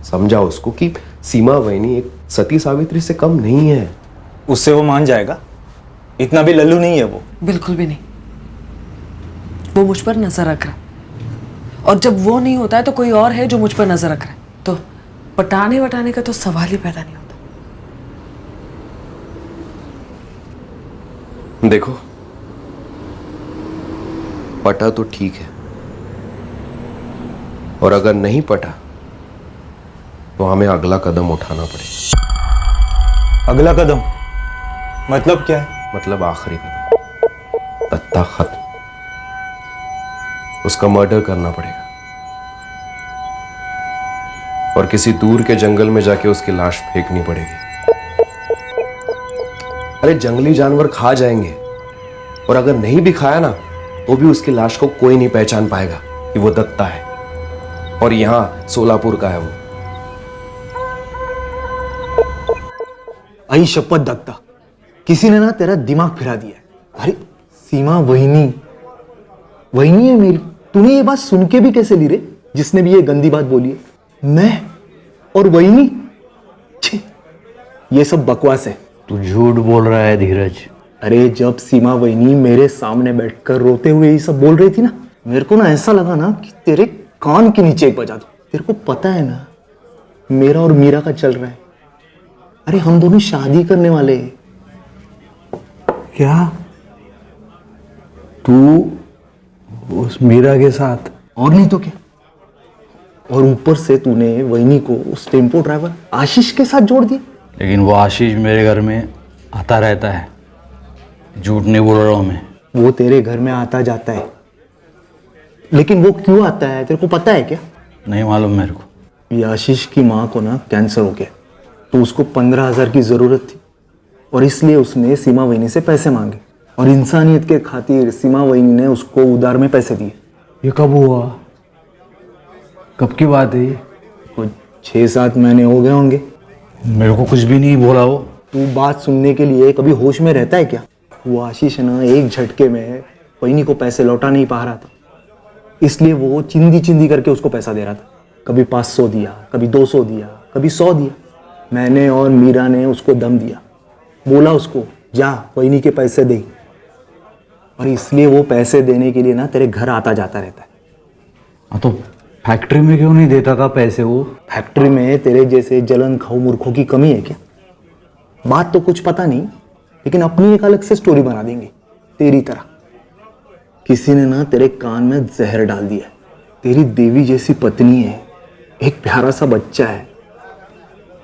समझा उसको कि सीमा वहीनी एक सती सावित्री से कम नहीं है। उससे वो मान जाएगा? इतना भी लल्लू नहीं है वो। बिल्कुल भी नहीं। वो मुझ पर नजर रख रहा, और जब वो नहीं होता है तो कोई और है जो मुझ पर नजर रख रहा है, तो पटाने वटाने का तो सवाल ही पैदा नहीं होता। देखो, पटा तो ठीक है, और अगर नहीं पटा तो हमें अगला कदम उठाना पड़ेगा। अगला कदम मतलब क्या है? मतलब आखिरी कदम, दत्ता खत्म, उसका मर्डर करना पड़ेगा और किसी दूर के जंगल में जाके उसकी लाश फेंकनी पड़ेगी। अरे जंगली जानवर खा जाएंगे, और अगर नहीं भी खाया ना तो भी उसकी लाश को कोई नहीं पहचान पाएगा कि वो दत्ता है, और यहां सोलापुर का है वो। आई शपथ दत्ता, किसी ने ना तेरा दिमाग फिरा दिया है। अरे सीमा वहीनी है मेरी। तूने ये बात सुन के भी कैसे ली रे, जिसने भी ये गंदी बात बोली है? मैं और वहीनी? ये सब बकवास है। तू झूठ बोल रहा है धीरज। अरे जब सीमा वहीनी मेरे सामने बैठकर रोते हुए ये सब बोल रही थी ना, मेरे को ना ऐसा लगा ना कि तेरे कान के नीचे एक बजा दो। तेरे को पता है ना मेरा और मीरा का चल रहा है। अरे हम दोनों शादी करने वाले हैं। क्या तू उस मीरा के साथ? और नहीं तो क्या। और ऊपर से तूने वहीनी को उस टेम्पो ड्राइवर आशीष के साथ जोड़ दिया। लेकिन वो आशीष मेरे घर में आता रहता है, झूठ नहीं बोल रहा हूं मैं। वो तेरे घर में आता जाता है, लेकिन वो क्यों आता है तेरे को पता है क्या? नहीं मालूम मेरे को। ये आशीष की माँ को ना कैंसर हो गया, तो उसको 15,000 की जरूरत थी, और इसलिए उसने सीमा वहीनी से पैसे मांगे, और इंसानियत के खातिर सीमा वहीनी ने उसको उधार में पैसे दिए। ये कब हुआ? कब की बात है ये? कुछ 6-7 महीने हो गए होंगे। मेरे को कुछ भी नहीं बोला वो। तू बात सुनने के लिए कभी होश में रहता है क्या? वो आशीष ना एक झटके में वहीनी को पैसे लौटा नहीं पा रहा था, इसलिए वो चिंदी चिंदी करके उसको पैसा दे रहा था। कभी 500 दिया, कभी 200 दिया, कभी 100 दिया। मैंने और मीरा ने उसको दम दिया, बोला उसको जा वहीनी के पैसे दे, और इसलिए वो पैसे देने के लिए ना तेरे घर आता जाता रहता है। हाँ तो फैक्ट्री में क्यों नहीं देता था पैसे वो? फैक्ट्री में तेरे जैसे जलन खाऊ मूर्खों की कमी है क्या? बात तो कुछ पता नहीं, लेकिन अपनी एक अलग से स्टोरी बना देंगे तेरी तरह। किसी ने ना तेरे कान में जहर डाल दिया है। तेरी देवी जैसी पत्नी है, एक प्यारा सा बच्चा है,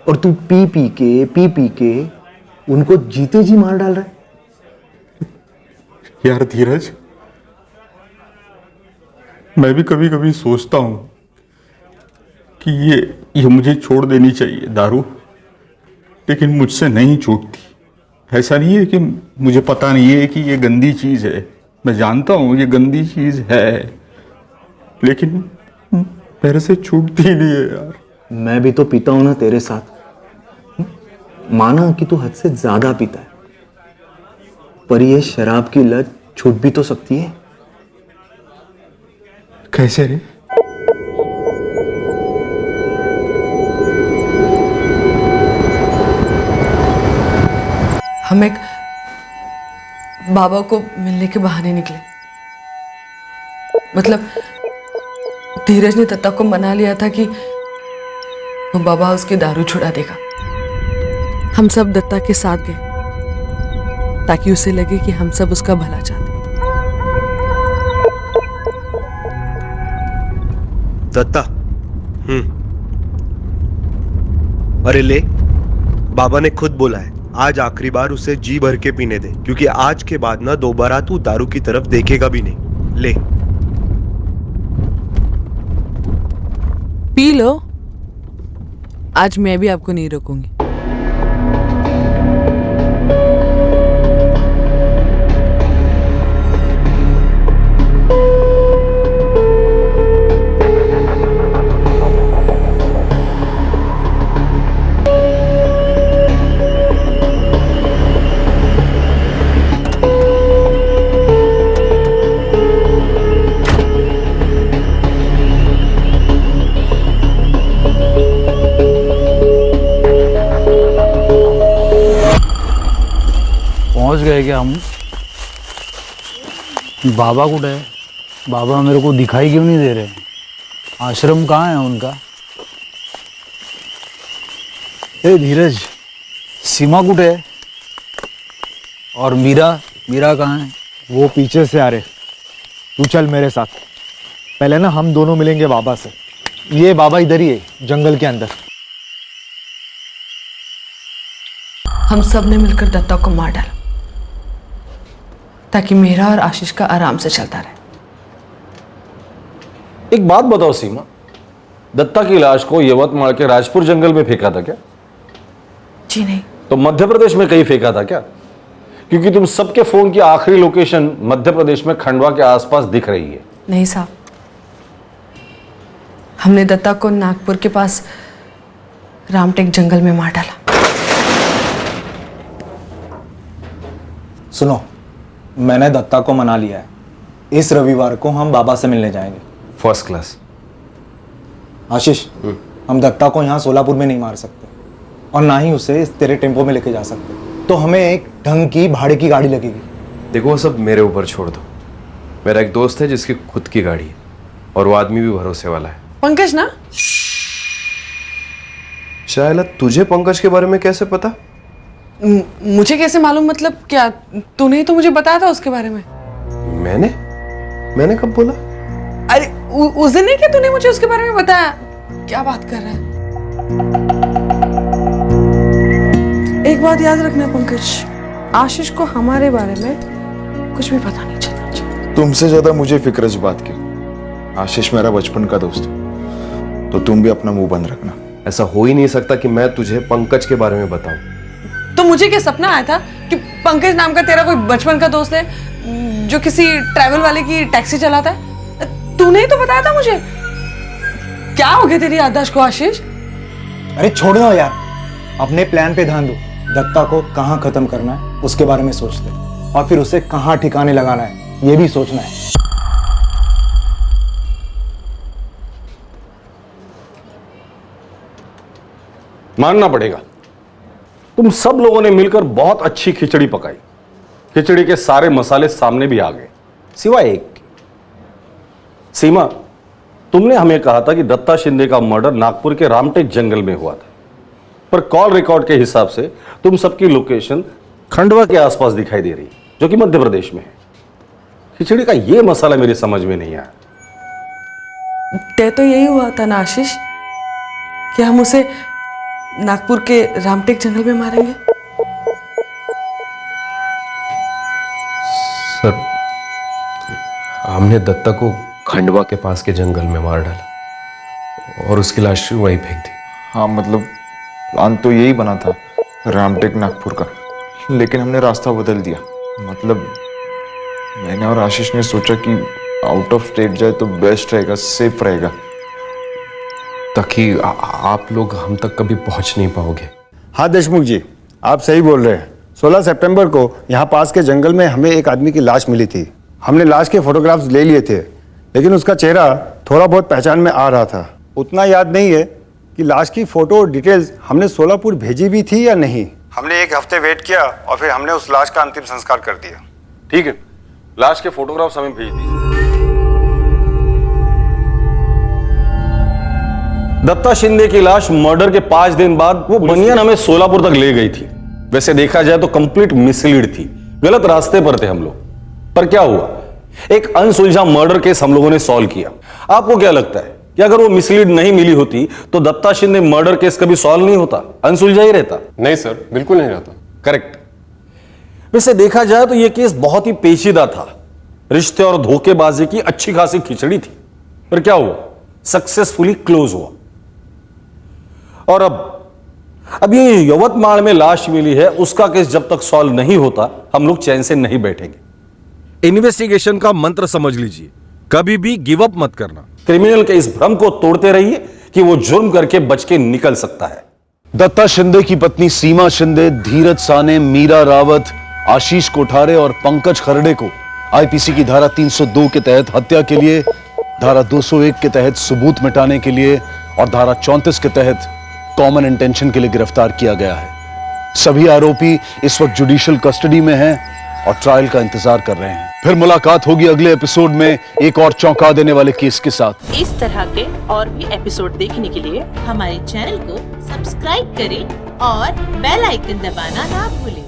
और तू पी पी के उनको जीते जी मार डाल रहा है। यार धीरज, मैं भी कभी कभी सोचता हूं कि ये मुझे छोड़ देनी चाहिए दारू, लेकिन मुझसे नहीं छूटती। ऐसा नहीं है कि मुझे पता नहीं है कि ये गंदी चीज़ है, मैं जानता हूँ ये गंदी चीज़ है, लेकिन मेरे से छूटती नहीं है यार। मैं भी तो पीता हूं ना तेरे साथ। माना कि तू हद से ज्यादा पीता है, पर ये शराब की लत छूट भी तो सकती है। कैसे रे? हम एक बाबा को मिलने के बहाने निकले। मतलब धीरज ने दत्ता को मना लिया था कि वो बाबा उसकी दारू छुड़ा देगा। हम सब दत्ता के साथ गए ताकि उसे लगे कि हम सब उसका भला चाहते। दत्ता, अरे ले, बाबा ने खुद बोला है आज आखिरी बार उसे जी भर के पीने दे, क्योंकि आज के बाद ना दोबारा तू दारू की तरफ देखेगा भी नहीं। ले पी लो, आज मैं भी आपको नहीं रोकूंगी। पहुंच गए क्या हम? बाबा कुछ है? बाबा मेरे को दिखाई क्यों नहीं दे रहे? आश्रम कहाँ है उनका? ए धीरज, सीमा कुछ है? और मीरा कहाँ है? वो पीछे से आ रहे। तू चल मेरे साथ। पहले ना हम दोनों मिलेंगे बाबा से। ये बाबा इधर ही है, जंगल के अंदर। हम सब ने मिलकर दत्ता को मार डाला ताकि मेरा और आशीष का आराम से चलता रहे। एक बात बताओ सीमा, दत्ता की लाश को यवतमाल के राजपुर जंगल में फेंका था क्या? जी नहीं। तो मध्य प्रदेश में कहीं फेंका था क्या? क्योंकि तुम सबके फोन की आखिरी लोकेशन मध्य प्रदेश में खंडवा के आसपास दिख रही है। नहीं साहब, हमने दत्ता को नागपुर के पास रामटेक जंगल में मार डाला। सुनो, मैंने दत्ता को मना लिया है। इस रविवार को हम बाबा से मिलने जाएंगे। First class. आशीष, हम दत्ता को यहाँ सोलापुर में नहीं मार सकते और ना ही उसे इस तेरे टेम्पो में लेके जा सकते, तो हमें एक ढंग की भाड़े की गाड़ी लगेगी। देखो वो सब मेरे ऊपर छोड़ दो। मेरा एक दोस्त है जिसकी खुद की गाड़ी है और वो आदमी भी भरोसे वाला है। पंकज ना? शायला, तुझे पंकज के बारे में कैसे पता? मुझे कैसे मालूम? मतलब क्या तूने ही तो मुझे बताया था उसके बारे में। मैंने कब बोला? अरे उस दिन नहीं क्या तूने मुझे उसके बारे में बताया? क्या बात कर रहा है? एक बात याद रखना पंकज, आशीष को हमारे बारे में कुछ भी पता नहीं चलना चाहिए। तुमसे ज्यादा मुझे फिक्र इस बात की। आशीष मेरा बचपन का दोस्त है, तो तुम भी अपना मुंह बंद रखना। ऐसा हो ही नहीं सकता कि मैं तुझे पंकज के बारे में बताऊं। तो मुझे क्या सपना आया था कि पंकज नाम का तेरा कोई बचपन का दोस्त है जो किसी ट्रैवल वाले की टैक्सी चलाता है? तूने ही तो बताया था मुझे। क्या हो गया तेरी याददाश्त को आशीष? अरे छोड़ो यार, अपने प्लान पे ध्यान दो। दत्ता को कहाँ खत्म करना है उसके बारे में सोचते, और फिर उसे कहाँ ठिकाने लगाना है ये भी सोचना है। मानना पड़ेगा, तुम सब लोगों ने मिलकर बहुत अच्छी खिचड़ी पकाई। खिचड़ी के सारे मसाले सामने भी आ गए, सिवाय एक के। सीमा, तुमने हमें कहा था कि दत्ता शिंदे का मर्डर नागपुर के रामटेक जंगल में हुआ था, पर कॉल रिकॉर्ड के हिसाब से तुम सबकी लोकेशन खंडवा के आसपास दिखाई दे रही, जो कि मध्य प्रदेश में है। खिचड़ी का ये मसाला मेरी समझ में नहीं आया। तय तो यही हुआ था ना आशीष कि हम उसे नागपुर के रामटेक जंगल में मारेंगे। सर, हमने दत्ता को खंडवा के पास के जंगल में मार डाला और उसकी लाश वहीं फेंक दी। हाँ मतलब प्लान तो यही बना था, रामटेक नागपुर का, लेकिन हमने रास्ता बदल दिया। मतलब मैंने और आशीष ने सोचा कि आउट ऑफ स्टेट जाए तो बेस्ट रहेगा, सेफ रहेगा। ताकि आप लोग हम तक कभी पहुंच नहीं पाओगे। हाँ देशमुख जी, आप सही बोल रहे हैं। 16 सितंबर को यहाँ पास के जंगल में हमें एक आदमी की लाश मिली थी। हमने लाश के फोटोग्राफ्स ले लिए थे, लेकिन उसका चेहरा थोड़ा बहुत पहचान में आ रहा था। उतना याद नहीं है कि लाश की फोटो और डिटेल्स हमने सोलापुर भेजी भी थी या नहीं। हमने एक हफ्ते वेट किया और फिर हमने उस लाश का अंतिम संस्कार कर दिया। ठीक है, लाश के फोटोग्राफ्स हमें भेज दीजिए। दत्ता शिंदे की लाश मर्डर के 5 दिन बाद वो बनियान हमें सोलापुर तक ले गई थी। वैसे देखा जाए तो कंप्लीट मिसलीड थी, गलत रास्ते पर थे हम लोग। पर क्या हुआ, एक अनसुलझा मर्डर केस हम लोगों ने सॉल्व किया। आपको क्या लगता है कि अगर वो मिसलीड नहीं मिली होती तो दत्ता शिंदे मर्डर केस कभी सॉल्व नहीं होता, अनसुलझा ही रहता? नहीं सर, बिल्कुल नहीं रहता। करेक्ट। वैसे देखा जाए तो यह केस बहुत ही पेचीदा था, रिश्ते और धोखेबाजी की अच्छी खासी खिचड़ी थी। पर क्या हुआ, सक्सेसफुली क्लोज हुआ। और अब ये यवतमाल में लाश मिली है, उसका केस जब तक सॉल्व नहीं होता हम लोग चैन से नहीं बैठेंगे। इन्वेस्टिगेशन का मंत्र समझ लीजिए, कभी भी गिव अप मत करना। क्रिमिनल के इस भ्रम को तोड़ते रहिए कि वो जुर्म करके बच के निकल सकता है। दत्ता शिंदे की पत्नी सीमा शिंदे, धीरज साने, मीरा रावत, आशीष कोठारे और पंकज खरड़े को आईपीसी की धारा 302 के तहत हत्या के लिए, धारा 201 के तहत सबूत मिटाने के लिए और धारा 34 के तहत कॉमन इंटेंशन के लिए गिरफ्तार किया गया है। सभी आरोपी इस वक्त जुडिशियल कस्टडी में हैं और ट्रायल का इंतजार कर रहे हैं। फिर मुलाकात होगी अगले एपिसोड में एक और चौंका देने वाले केस के साथ। इस तरह के और भी एपिसोड देखने के लिए हमारे चैनल को सब्सक्राइब करें और बेल आइकन दबाना ना भूलें।